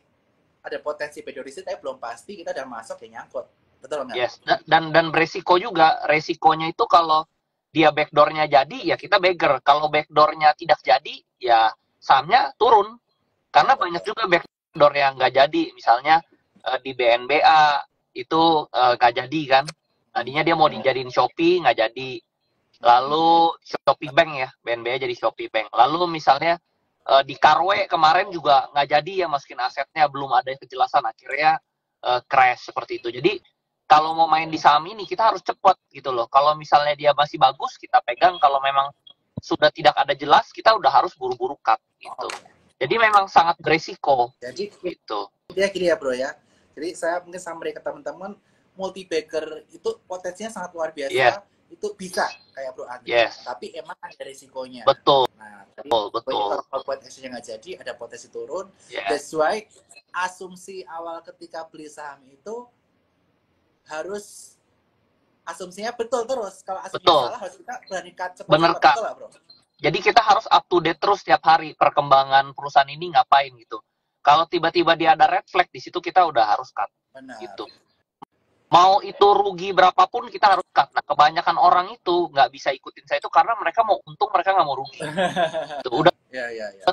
ada potensi pedorisi tapi belum pasti kita udah masuk ya nyangkut. Betul nggak? Yes. Dan beresiko juga. Resikonya itu kalau dia backdoor-nya jadi, ya kita bagger. Kalau backdoor-nya tidak jadi, ya sahamnya turun. Karena banyak juga backdoor yang nggak jadi. Misalnya di BNBA itu nggak jadi kan. Tadinya dia mau dijadiin Shopee, nggak jadi. Lalu Shopee Bank ya, BNBA jadi Shopee Bank. Lalu misalnya di Karwe kemarin juga nggak jadi ya masukin asetnya, belum ada kejelasan. Akhirnya crash seperti itu. Jadi kalau mau main di saham ini kita harus cepat gitu loh. Kalau misalnya dia masih bagus kita pegang, kalau memang sudah tidak ada jelas kita udah harus buru-buru cut gitu. Jadi memang sangat beresiko. Jadi gitu. Dia gini ya bro ya. Jadi saya mungkin summary ke teman-teman, multi bagger itu potensinya sangat luar biasa. Yeah. Itu bisa kayak Bro Andri. Yes. Tapi emang ada risikonya. Betul. Nah, betul. Kalau potensinya nggak jadi, ada potensi turun. Yeah. That's why asumsi awal ketika beli saham itu harus asumsinya betul terus. Kalau asumsinya salah harus kita berani cut cepat. Bener Kak. Betul lah, Bro. Jadi kita harus up to date terus setiap hari perkembangan perusahaan ini ngapain gitu. Kalau tiba-tiba dia ada red flag di situ kita udah harus cut. Benar. Gitu. Mau itu rugi berapapun kita harus cut. Nah, kebanyakan orang itu nggak bisa ikutin saya itu karena mereka mau untung, mereka nggak mau rugi. Udah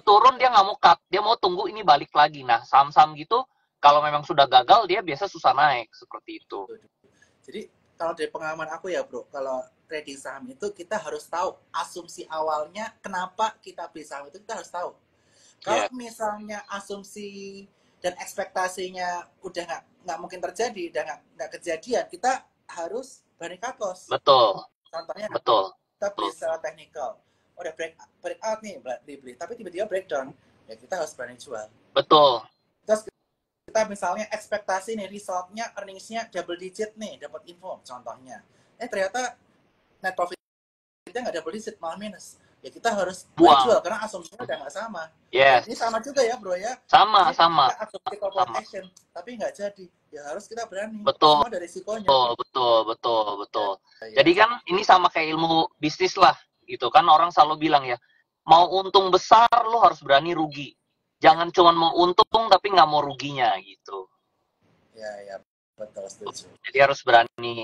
turun dia nggak mau cut, dia mau tunggu ini balik lagi. Nah, saham-saham gitu kalau memang sudah gagal dia biasa susah naik seperti itu. Jadi kalau dari pengalaman aku ya bro, kalau trading saham itu kita harus tahu asumsi awalnya kenapa kita beli saham itu kita harus tahu. Kalau misalnya asumsi dan ekspektasinya udah nggak mungkin terjadi, udah nggak kejadian, kita harus berani cut loss. Betul. Contohnya, kita beli secara technical, udah break out nih, beli, tapi tiba-tiba breakdown, ya kita harus berani jual. Betul. Terus kita misalnya ekspektasi nih resultnya, earningsnya double digit nih, dapat info, contohnya, ternyata net profitnya nggak double digit, malah minus. Ya kita harus jual karena asumsinya udah nggak sama. Yes. Ini sama juga ya bro ya. Sama. Kita asumsi corporate action, tapi nggak jadi. Ya harus kita berani. Betul. Semua ada risikonya. Betul. Jadi kan ini sama kayak ilmu bisnis lah, gitu kan orang selalu bilang ya, mau untung besar lo harus berani rugi. Jangan cuma mau untung tapi nggak mau ruginya gitu. Ya betul setuju. Jadi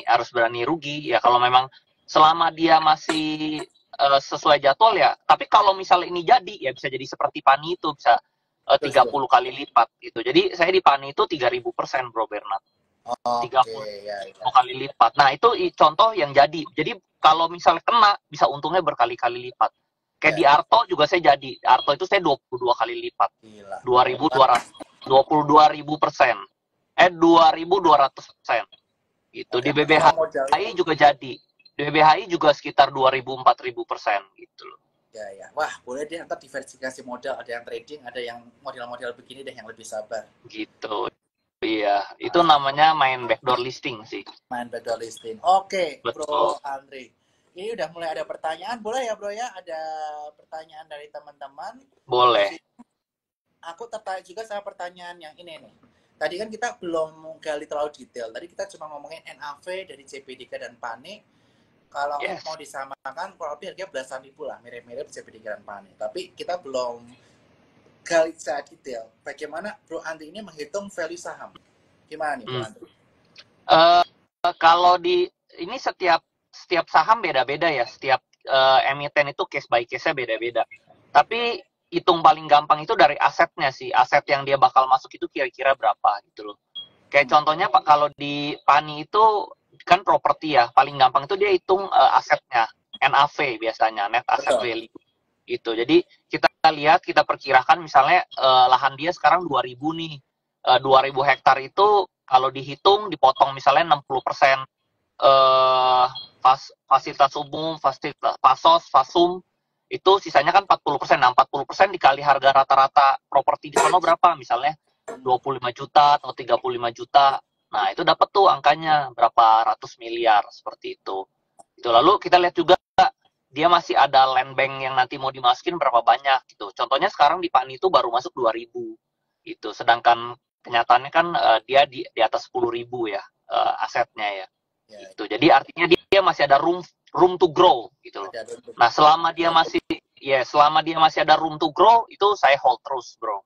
harus berani rugi ya kalau memang selama dia masih sesuai jadwal ya. Tapi kalau misalnya ini jadi ya bisa jadi seperti Pani itu bisa 30 kali lipat gitu. Jadi saya di Pani itu 3.000% Bro Bernard. 30 kali lipat. Nah itu contoh yang jadi. Jadi kalau misalnya kena bisa untungnya berkali-kali lipat. Kayak di Arto juga saya jadi. Arto itu saya 22 kali lipat. 22.000%. 2.200%. Gitu. Di BBHI juga jadi. BBHI juga sekitar 2.000-4.000% gitu loh. Ya. Wah, boleh deh ntar diversifikasi modal. Ada yang trading, ada yang model-model begini deh yang lebih sabar. Gitu. Iya, itu namanya main backdoor listing sih. Main backdoor listing. Oke, Bro Andri. Ini udah mulai ada pertanyaan. Boleh ya, Bro ya? Ada pertanyaan dari teman-teman? Boleh. Aku tertarik juga sama pertanyaan yang ini nih. Tadi kan kita belum gali terlalu detail. Tadi kita cuma ngomongin NAV dari CP3 dan PANI. Kalau mau disamakan, kurang lebih harganya belasan ribu lah, mirip-mirip CP3 dan PANI. Tapi kita belum gali secara detail. Bagaimana Bro Andri ini menghitung value saham? Gimana nih Bro Andri? Kalau di ini setiap saham beda-beda ya. Setiap emiten itu case by case-nya beda-beda. Tapi hitung paling gampang itu dari asetnya sih. Aset yang dia bakal masuk itu kira-kira berapa gitu loh. Kayak contohnya Pak, kalau di PANI itu kan properti ya, paling gampang itu dia hitung asetnya, NAV biasanya, net asset value gitu. Jadi kita lihat, kita perkirakan misalnya lahan dia sekarang 2.000 nih, 2.000 hektar itu kalau dihitung dipotong misalnya 60% fasilitas umum, fasilitas pasos, fasum, itu sisanya kan 40%. Nah 40% dikali harga rata-rata properti di sana berapa? Misalnya 25 juta atau 35 juta. Nah, itu dapat tuh angkanya berapa ratus miliar seperti itu. Itu lalu kita lihat juga dia masih ada land bank yang nanti mau dimasukin berapa banyak gitu. Contohnya sekarang di PANI itu baru masuk 2.000 gitu. Sedangkan kenyataannya kan dia di atas 10.000 ya asetnya ya. Gitu. Jadi artinya dia masih ada room to grow gitu loh. Nah, selama dia masih ada room to grow, itu saya hold terus, bro.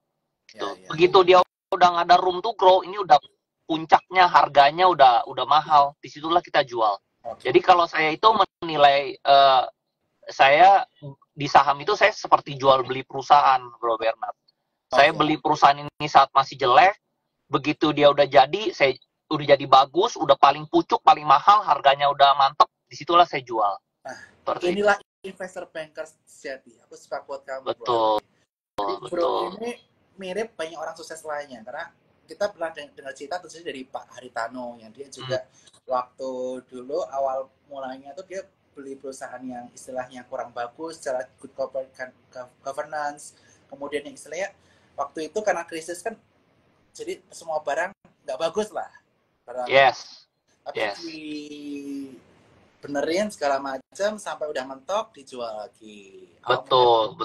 Gitu. Begitu dia udah nggak ada room to grow, ini udah puncaknya harganya udah mahal. Disitulah kita jual. Jadi kalau saya itu menilai saya di saham itu saya seperti jual beli perusahaan, Bro Bernard. Saya beli perusahaan ini saat masih jelek, begitu dia udah jadi, saya udah jadi bagus, udah paling pucuk, paling mahal, harganya udah mantep, disitulah saya jual. Nah, inilah investor bankers sejati. Aku suka quote kamu. Betul. Jadi, Bro ini mirip banyak orang sukses lainnya, karena kita pernah dengar cerita tentu dari Pak Haritano yang dia juga waktu dulu awal mulanya tuh dia beli perusahaan yang istilahnya kurang bagus secara good corporate governance, kemudian yang istilahnya waktu itu karena krisis kan jadi semua barang nggak bagus lah barang. Tapi dibenerin segala macam sampai udah mentok dijual lagi. Betul.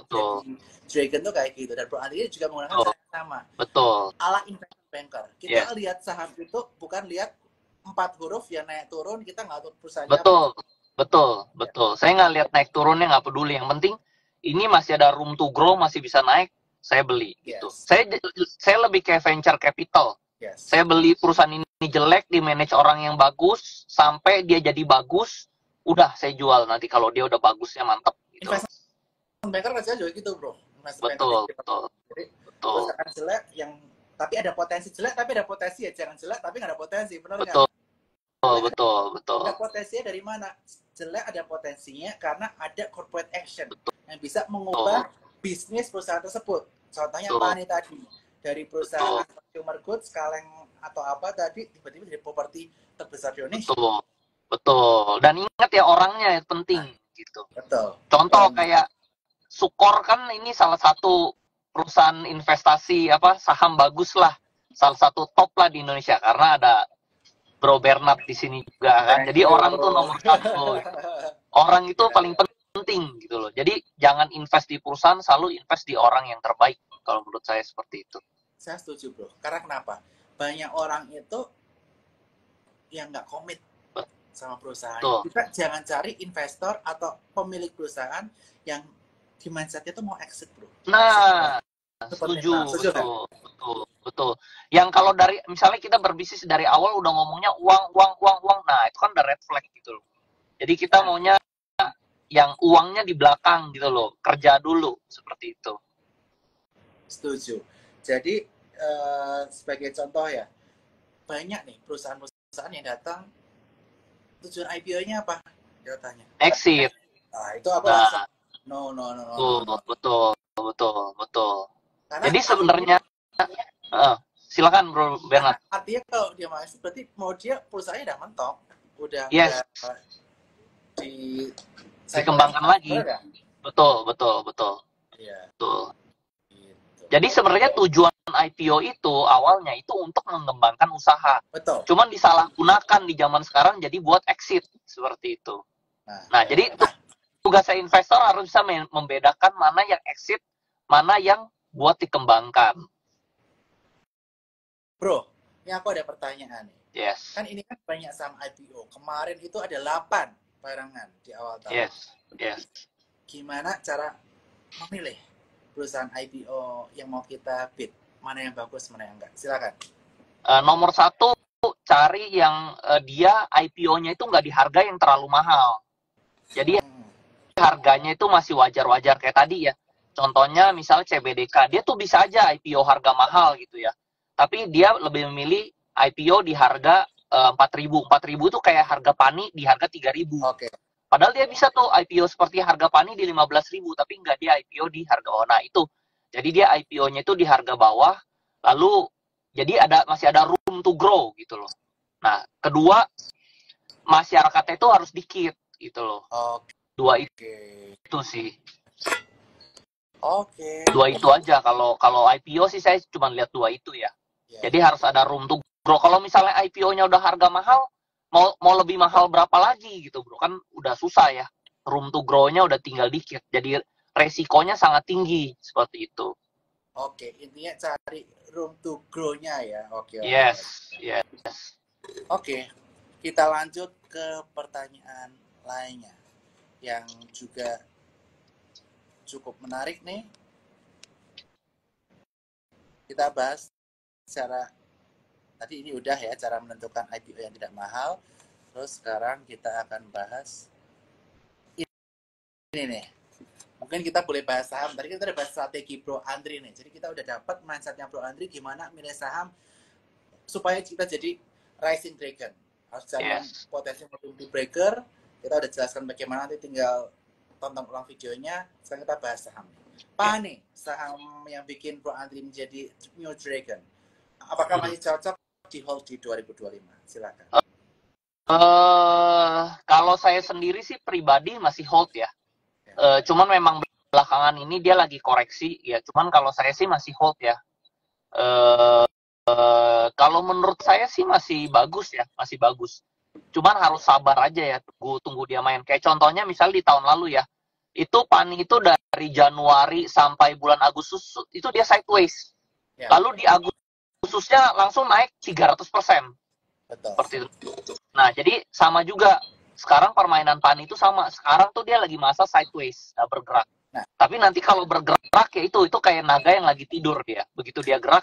Dragon tuh kayak gitu, dan Bro Andi juga menggunakan sama. Betul. Ala investment banker. Kita lihat saham itu bukan lihat 4 huruf yang naik turun, kita nggak tahu perusahaannya. Betul. Saya nggak lihat naik turunnya, nggak peduli. Yang penting ini masih ada room to grow, masih bisa naik, saya beli. Gitu. Saya lebih kayak venture capital. Saya beli perusahaan ini jelek, di manage orang yang bagus, sampai dia jadi bagus, udah saya jual nanti kalau dia udah bagusnya mantep. Gitu. Investment banker kan juga gitu, bro. Betul. Jadi perusahaan jelek yang tapi ada potensi jelek, tapi ada potensi ya, jangan jelek tapi nggak ada potensi, benar nggak? Betul. Ada potensinya dari mana? Jelek ada potensinya karena ada corporate action yang bisa mengubah bisnis perusahaan tersebut. Contohnya PANI tadi, dari perusahaan consumer goods, kaleng atau apa tadi, tiba-tiba jadi properti terbesar di Indonesia. Betul. Dan ingat ya, orangnya yang penting gitu. Betul. Contoh kayak Sukor kan ini salah satu perusahaan investasi saham bagus lah, salah satu top lah di Indonesia karena ada Bro Bernard di sini juga kan. Jadi orang tuh nomor 1. Orang itu paling penting gitu loh. Jadi jangan invest di perusahaan, selalu invest di orang yang terbaik. Kalau menurut saya seperti itu. Saya setuju, bro. Karena kenapa? Banyak orang itu yang nggak komit sama perusahaan. Kita jangan cari investor atau pemilik perusahaan yang di mindset-nya tuh mau exit, bro. Nah, setuju. Betul. Yang kalau dari misalnya kita berbisnis dari awal udah ngomongnya uang, nah itu kan udah red flag gitu loh. Jadi kita maunya yang uangnya di belakang gitu loh, kerja dulu seperti itu. Setuju. Jadi sebagai contoh ya, banyak nih perusahaan-perusahaan yang datang, tujuan IPO-nya apa? Dia tanya. Exit. Nah, itu apa? No. Betul. Karena jadi sebenarnya silakan Bro Bernard. Artinya kalau dia masuk berarti mau dia perusahaannya udah mentok, udah dikembangkan lagi. Betul. Iya. Betul. Gitu. Jadi sebenarnya tujuan IPO itu awalnya itu untuk mengembangkan usaha. Betul. Cuman disalahgunakan di zaman sekarang jadi buat exit seperti itu. Nah, jadi tugas saya investor harus bisa membedakan mana yang exit, mana yang buat dikembangkan. Bro, ini aku ada pertanyaan nih. Yes. Kan ini kan banyak saham IPO. Kemarin itu ada 8 barangan di awal tahun. Yes. Gimana cara memilih perusahaan IPO yang mau kita bid? Mana yang bagus, mana yang enggak? Silakan. Nomor 1, cari yang dia IPO-nya itu nggak di harga yang terlalu mahal. Jadi harganya itu masih wajar-wajar kayak tadi ya. Contohnya misal CBDK, dia tuh bisa aja IPO harga mahal gitu ya. Tapi dia lebih memilih IPO di harga 4.000. 4.000 tuh kayak harga PANI di harga 3.000. Padahal dia bisa tuh IPO seperti harga PANI di 15.000, tapi nggak dia IPO di harga itu. Jadi dia IPO-nya itu di harga bawah, lalu jadi masih ada room to grow gitu loh. Nah, kedua, masyarakatnya itu harus dikit gitu loh. Dua itu sih. Dua itu aja. Kalau IPO sih saya cuma lihat 2 itu ya. Jadi harus ada room to bro. Kalau misalnya IPO-nya udah harga mahal, mau lebih mahal berapa lagi gitu bro, kan udah susah ya, room to grow-nya udah tinggal dikit, jadi resikonya sangat tinggi seperti itu. Oke, intinya cari room to grow-nya ya. Oke. Yes. Oke, kita lanjut ke pertanyaan lainnya yang juga cukup menarik nih. Kita bahas secara tadi ini udah ya, cara menentukan IPO yang tidak mahal. Terus sekarang kita akan bahas ini nih. Mungkin kita boleh bahas saham. Tadi kita udah bahas strategi Bro Andri nih. Jadi kita udah dapat mindsetnya Bro Andri gimana milih saham supaya kita jadi rising dragon. Harus jangan potensi multi breaker. Kita udah jelaskan bagaimana, nanti tinggal tonton ulang videonya. Sekarang kita bahas saham. Apa nih saham yang bikin Bro Andri menjadi new dragon? Apakah masih cocok di hold di 2025? Silakan. Kalau saya sendiri sih pribadi masih hold ya. Cuman memang belakangan ini dia lagi koreksi ya. Cuman kalau saya sih masih hold ya. Kalau menurut saya sih masih bagus ya, masih bagus. Cuman harus sabar aja ya, tunggu dia main. Kayak contohnya misalnya di tahun lalu ya, itu PANI itu dari Januari sampai bulan Agustus itu dia sideways. Lalu di Agustusnya langsung naik 300%. Betul. Seperti itu. Nah, jadi sama juga. Sekarang permainan PANI itu sama. Sekarang tuh dia lagi masa sideways, bergerak. Nah, tapi nanti kalau bergerak ya itu kayak naga yang lagi tidur dia. Begitu dia gerak,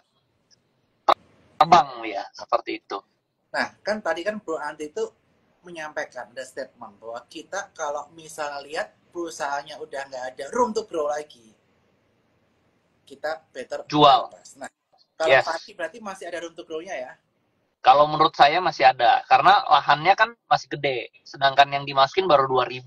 terbang ya, seperti itu. Nah, kan tadi kan Bro Andri itu menyampaikan ada statement bahwa kita kalau misalnya lihat perusahaannya udah nggak ada room to grow lagi, kita better jual. Nah, kalau PANI berarti masih ada room to grow-nya ya? Kalau menurut saya masih ada, karena lahannya kan masih gede, sedangkan yang dimasukin baru 2.000.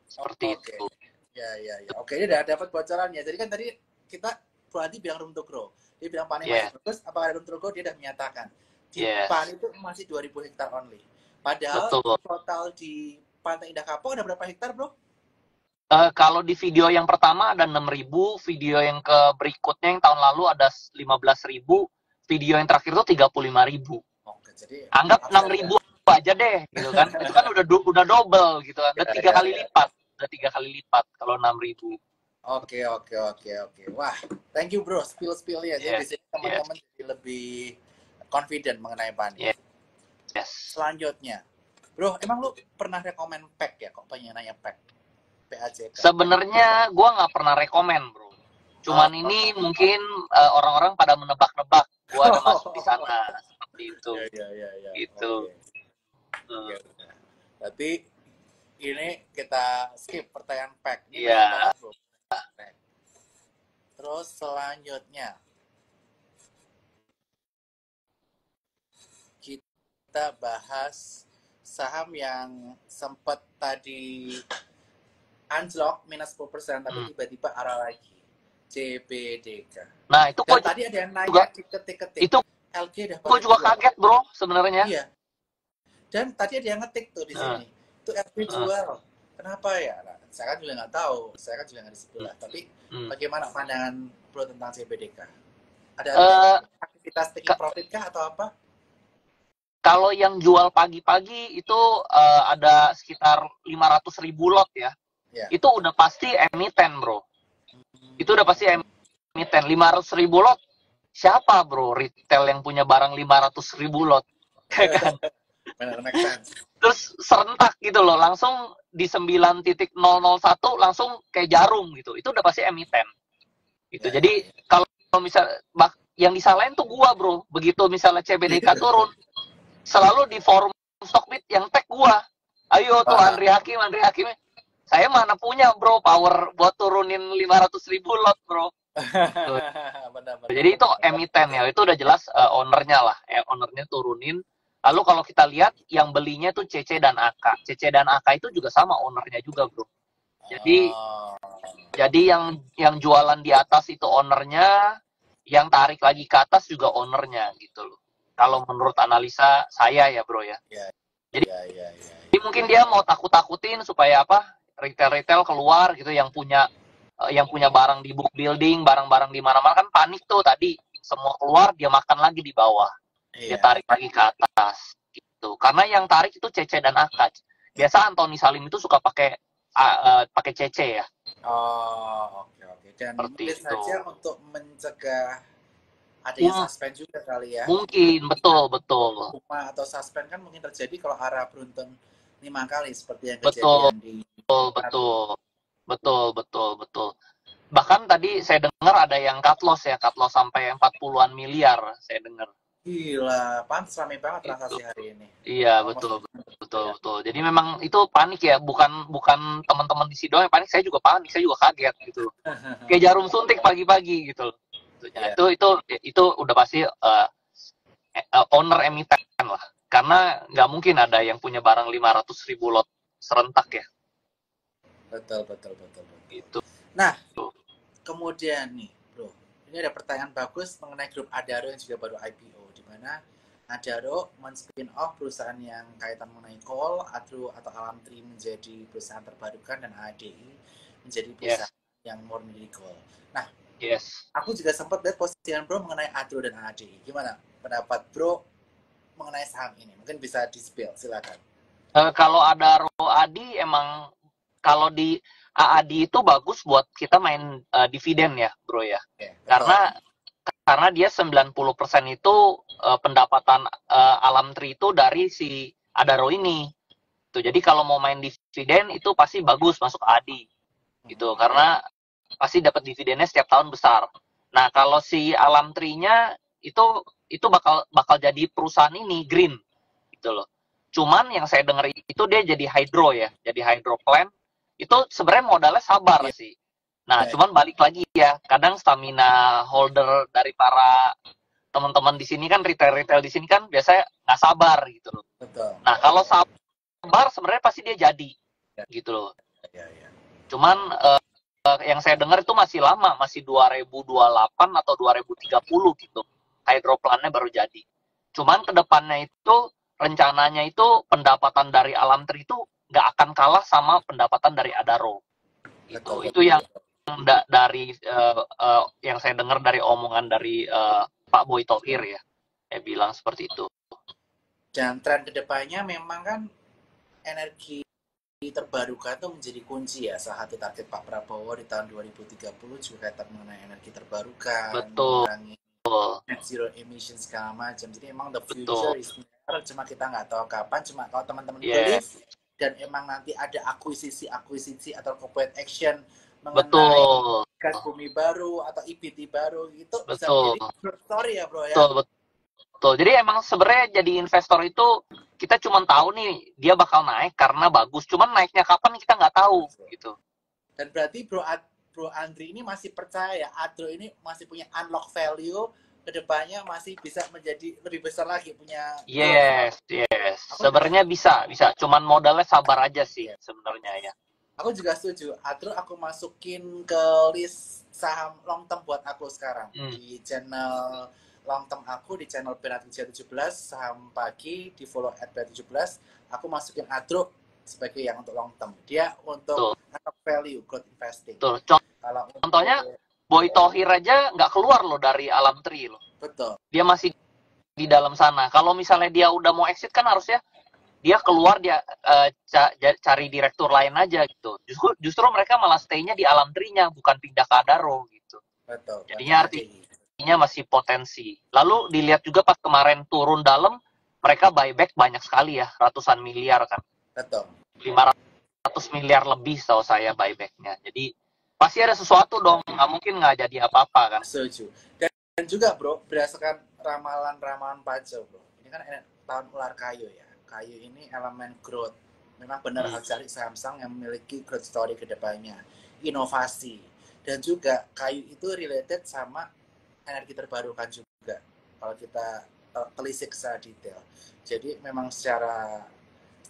Seperti itu. Ya. Oke, ini udah dapat bocorannya. Jadi kan tadi kita berarti bilang room to grow. Dia bilang PANI masih bagus, apakah ada room to grow? Dia udah menyatakan. Di PANI itu masih 2.000 hektar only. Padahal total di Pantai Indah Kapuk ada berapa hektar, Bro? Kalau di video yang pertama ada 6.000, video yang ke berikutnya yang tahun lalu ada 15.000, video yang terakhir itu 35.000. Jadi anggap 6.000 aja deh gitu kan. Itu kan udah double gitu, udah tiga kali lipat kalau 6.000. Oke. Wah, thank you bro, spill ya. Jadi di sini teman-teman jadi lebih confident mengenai PANI. Selanjutnya, bro, emang lu pernah rekomen PAC ya? Kok pengen nanya PAC? PAJK. Sebenarnya gua nggak pernah rekomen bro. Cuman ini mungkin orang-orang pada menebak-nebak gua ada masuk di sana. Itu. Ya. Itu. Berarti ini kita skip pertanyaan PAC. Iya. Terus selanjutnya kita bahas saham yang sempat tadi anjlok minus 10%, tapi tiba-tiba arah lagi. CBDK. Nah, itu kok tadi ada yang nanya ketik-ketik. Itu LG udah gue juga kaget bro sebenarnya. Iya. Dan tadi ada yang ngetik tuh di sini. Itu LG jual. Kenapa ya? Nah, saya kan juga nggak tahu. Saya kan juga nggak di sebelah. Tapi bagaimana pandangan bro tentang CBDK? Ada aktivitas taking profit kah atau apa? Kalau yang jual pagi-pagi itu ada sekitar 500.000 lot ya. Itu udah pasti emiten bro. Itu udah pasti emiten. 500.000 lot. Siapa bro retail yang punya barang 500.000 lot? Kan? Benar, make sense. Terus serentak gitu loh, langsung di 9.001 langsung kayak jarum gitu. Itu udah pasti emiten. Gitu. Jadi kalau misal yang disalahin tuh gua bro. Begitu misalnya CBDK turun, selalu di forum Stockbit yang tag gua. Ayo tuh Andri Hakim. Saya mana punya bro power buat turunin 500.000 lot bro. Benar. Jadi itu emiten ya, itu udah jelas ownernya lah, ownernya turunin. Lalu kalau kita lihat yang belinya tuh CC dan AK. CC dan AK itu juga sama ownernya juga bro. Jadi yang jualan di atas itu ownernya, yang tarik lagi ke atas juga ownernya gitu loh. Kalau menurut analisa saya ya bro ya. Jadi mungkin dia mau takut-takutin supaya apa? Retail keluar gitu yang punya barang di book building, barang-barang di mana-mana kan panik tuh tadi. Semua keluar, dia makan lagi di bawah. Dia Iya. tarik lagi ke atas gitu. Karena yang tarik itu CC dan AK. Biasa Anthony Salim itu suka pakai CC ya, Oh, oke oke. Dan seperti mungkin itu. saja untuk mencegah adanya Hmm, suspend juga kali ya. mungkin betul betul Hukuma atau suspend kan mungkin terjadi kalau arah beruntun 5 kali seperti yang betul kejadian di Naruto. betul betul betul betul. Bahkan tadi saya dengar ada yang cut loss sampai 40-an miliar saya dengar. Gila, pantes rame banget Itu. transaksi hari ini. Iya, Almost betul, betul, ya. betul. Jadi memang itu panik ya, bukan bukan teman-teman di situ yang panik, saya juga panik, saya juga kaget gitu loh. Kayak jarum suntik pagi-pagi gitu loh. Iya, Itu udah pasti owner emiten lah. Karena nggak mungkin ada yang punya barang 500.000 lot serentak ya. betul betul betul betul. Gitu. Nah, kemudian nih, Bro. Ini ada pertanyaan bagus mengenai grup Adaro yang juga baru IPO di mana Adaro men-spin off perusahaan yang kaitan mengenai coal, atau Alam Tri menjadi perusahaan terbarukan dan ADI menjadi Yes, perusahaan yang murni dari coal. Nah, yes. aku juga sempat lihat postingan Bro mengenai Adro dan ADI. Gimana pendapat Bro mengenai saham ini? Mungkin bisa di-spill, silakan. Kalau ada Adi emang kalau di AAD itu bagus buat kita main dividen ya, Bro ya. Oke, betul. Karena dia 90% itu pendapatan Alam Tri itu dari si Adaro ini. Tuh, jadi kalau mau main dividen itu pasti bagus masuk ADI gitu karena pasti dapat dividennya setiap tahun besar. Nah, kalau si Alam Tri-nya itu bakal bakal jadi perusahaan ini green gitu loh. Cuman yang saya dengar itu dia jadi hydro ya, jadi hydro plant. Itu sebenarnya modalnya sabar Iya, sih. Nah, iya, cuman balik lagi ya, kadang stamina holder dari para teman-teman di sini kan retail-retail di sini kan biasanya nggak sabar gitu loh. betul. Nah, kalau sabar sebenarnya pasti dia jadi Ya, gitu loh. ya, ya. Cuman yang saya dengar itu masih lama, masih 2028 atau 2030 gitu. Hydroplannya baru jadi. Cuman kedepannya itu rencananya itu pendapatan dari Alam Tri itu nggak akan kalah sama pendapatan dari Adaro Betul, gitu. Itu betul, yang betul. dari yang saya dengar dari omongan dari Pak Boy Tohir ya, saya bilang seperti itu. Dan tren kedepannya memang kan energi terbarukan itu menjadi kunci ya. Salah satu target Pak Prabowo di tahun 2030 juga kaitan mengenai energi terbarukan, Betul, mengurangi net zero emission segala macam. Jadi emang the betul, future is near, cuma kita nggak tahu kapan. Cuma kalau teman-teman yeah, believe dan emang nanti ada akuisisi atau corporate action mengenai betul, gas bumi baru atau EBT baru itu bisa betul, menjadi good story ya bro ya. betul, betul. Jadi emang sebenarnya jadi investor itu kita cuma tahu nih dia bakal naik karena bagus. Cuman naiknya kapan kita nggak tahu gitu. Dan berarti Bro Andri ini masih percaya ya Adro ini masih punya unlock value kedepannya masih bisa menjadi lebih besar lagi punya growth. Yes, yes. Aku juga Sebenarnya bisa, bisa. Cuman modalnya sabar aja sih ya, sebenarnya ya. aku juga setuju. Adro aku masukin ke list saham long term buat aku sekarang Hmm, di channel long term aku di channel Berat 17 saham pagi di follow @berat17 aku masukin Adro sebagai yang untuk long term. Dia untuk betul, unlock value growth investing. betul. Kalau Contohnya untuk Boy Tohir aja nggak keluar loh dari Alam Tri loh. betul. Dia masih di dalam sana. Kalau misalnya dia udah mau exit kan harusnya dia keluar dia cari direktur lain aja gitu. Justru mereka malah stay-nya di Alam Tri-nya bukan pindah ke Adaro gitu. Betul, Jadinya ADI. artinya masih potensi. Lalu dilihat juga pas kemarin turun dalam mereka buyback banyak sekali ya, ratusan miliar kan. Betul. 500 miliar lebih setahu saya buybacknya. Jadi pasti ada sesuatu dong, nggak mungkin nggak jadi apa-apa kan. Setuju. Dan juga bro, berdasarkan ramalan-ramalan Pajo bro, ini kan tahun ular kayu ya. Kayu ini elemen growth. Memang benar harus cari Samsung yang memiliki growth story ke depannya. Inovasi. Dan juga kayu itu related sama energi terbarukan juga. Kalau kita telisik secara detail. Jadi memang secara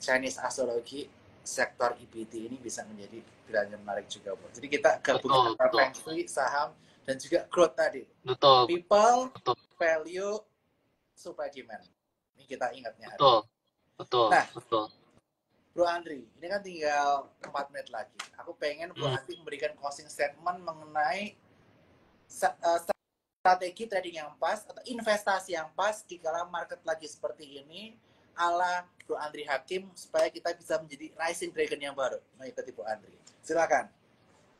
Chinese astrologi sektor EBT ini bisa menjadi pilihan yang menarik juga bro. Jadi kita gabungin Betul, antara betul, Feng Shui, saham, dan juga growth tadi. betul, People, betul, value, supply demand. Ini kita ingatnya hari betul, ini. betul, Nah, betul. Bro Andri, ini kan tinggal 4 menit lagi. Aku pengen Bro Hmm. Andri memberikan closing statement mengenai strategi trading yang pas atau investasi yang pas di kala market lagi seperti ini ala Bro Andri Hakim supaya kita bisa menjadi rising dragon yang baru mengikuti Bro Andri. Silakan.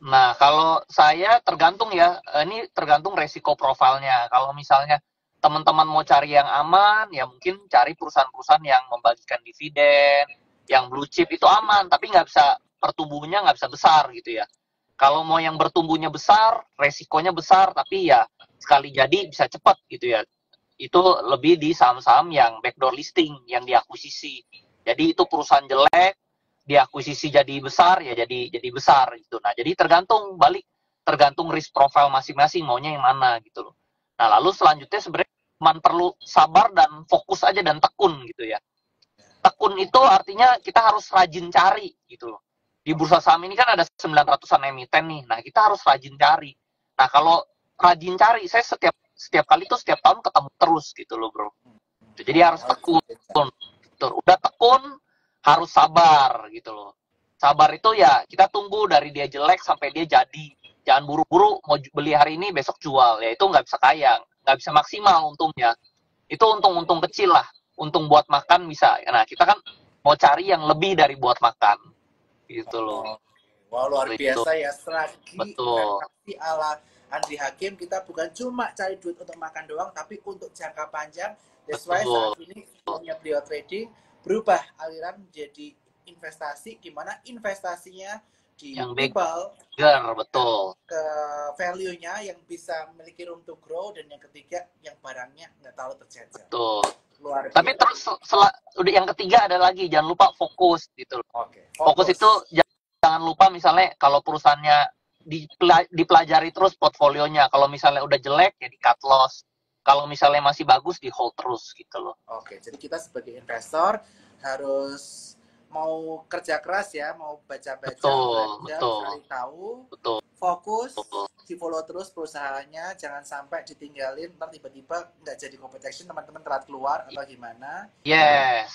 Nah, kalau saya tergantung ya, ini tergantung resiko profilnya. Kalau misalnya teman-teman mau cari yang aman, ya mungkin cari perusahaan-perusahaan yang membagikan dividen, yang blue chip itu aman, tapi nggak bisa pertumbuhannya nggak bisa besar gitu ya. Kalau mau yang bertumbuhnya besar, resikonya besar, tapi ya sekali jadi bisa cepat gitu ya. Itu lebih di saham-saham yang backdoor listing, yang diakuisisi. Jadi itu perusahaan jelek, diakuisisi jadi besar ya jadi besar gitu. Nah, jadi tergantung risk profile masing-masing maunya yang mana gitu loh. Nah, lalu selanjutnya sebenarnya cuma perlu sabar dan fokus aja dan tekun gitu ya. Tekun itu artinya kita harus rajin cari gitu loh. Di bursa saham ini kan ada 900-an emiten nih. Nah, kita harus rajin cari. Nah, kalau rajin cari, saya setiap kali tuh setiap tahun ketemu terus gitu loh, Bro. Jadi harus tekun. Udah tekun, harus sabar gitu loh. Sabar itu ya kita tunggu dari dia jelek sampai dia jadi. Jangan buru-buru mau beli hari ini besok jual. Ya itu nggak bisa kaya, nggak bisa maksimal untungnya. Itu untung-untung kecil lah. Untung buat makan bisa. Nah, kita kan mau cari yang lebih dari buat makan. Gitu loh. Wah, luar biasa ya, strategi Betul. investasi ala Andri Hakim. Kita bukan cuma cari duit untuk makan doang, tapi untuk jangka panjang. That's why saat ini punya beliau trading berubah aliran menjadi investasi, di mana investasinya di yang people, betul. Ke value-nya yang bisa memiliki room to grow, dan yang ketiga yang barangnya nggak terlalu tercecer. Betul. Luar biasa. Tapi terus udah yang ketiga ada lagi, jangan lupa fokus gitu loh. Oke. Fokus itu jangan lupa misalnya kalau perusahaannya dipelajari terus portfolionya. Kalau misalnya udah jelek ya di cut loss. Kalau misalnya masih bagus di hold terus gitu loh. Oke, jadi kita sebagai investor harus mau kerja keras ya, mau baca-baca, belajar, cari tahu, fokus, di follow terus perusahaannya, jangan sampai ditinggalin, ntar tiba-tiba nggak jadi competition, teman-teman telat keluar atau gimana. Yes.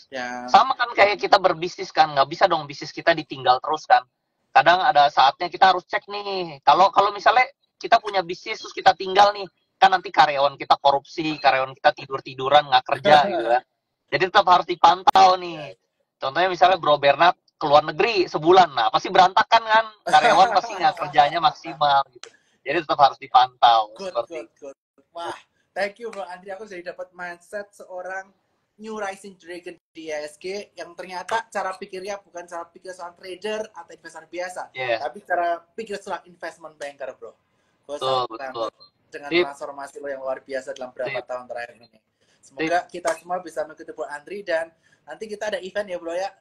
Ya. Sama kan kayak kita berbisnis kan, nggak bisa dong bisnis kita ditinggal terus kan. Kadang ada saatnya kita harus cek nih, kalau misalnya kita punya bisnis terus kita tinggal nih, kan nanti karyawan kita korupsi, karyawan kita tidur-tiduran nggak kerja gitu kan. Jadi tetap harus dipantau nih. Contohnya misalnya Bro Bernard keluar negeri sebulan, nah pasti berantakan kan, karyawan pasti nggak kerjanya maksimal gitu. Jadi tetap harus dipantau. Good. Wah, thank you Bro Andri, aku jadi dapat mindset seorang new rising dragon di ISG yang ternyata cara pikirnya bukan cara pikir seorang trader atau investor biasa, tapi cara pikir seorang investment banker, Bro. Betul. Dengan transformasi lo yang luar biasa dalam beberapa tahun terakhir ini. Semoga kita semua bisa mengikuti Bro Andri, dan nanti kita ada event ya Bro ya.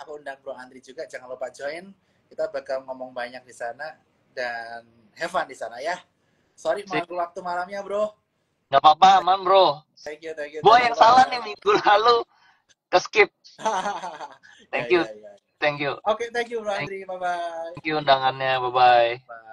Aku undang Bro Andri juga, jangan lupa join. Kita bakal ngomong banyak di sana dan have fun di sana ya. Sorry mengganggu waktu malamnya Bro. Gak apa-apa, aman Bro. Thank you. Gua yang salah nih minggu lalu ke skip. Thank you. Oke, thank you Bro Andri. Bye-bye. Thank you undangannya. Bye-bye. Bye.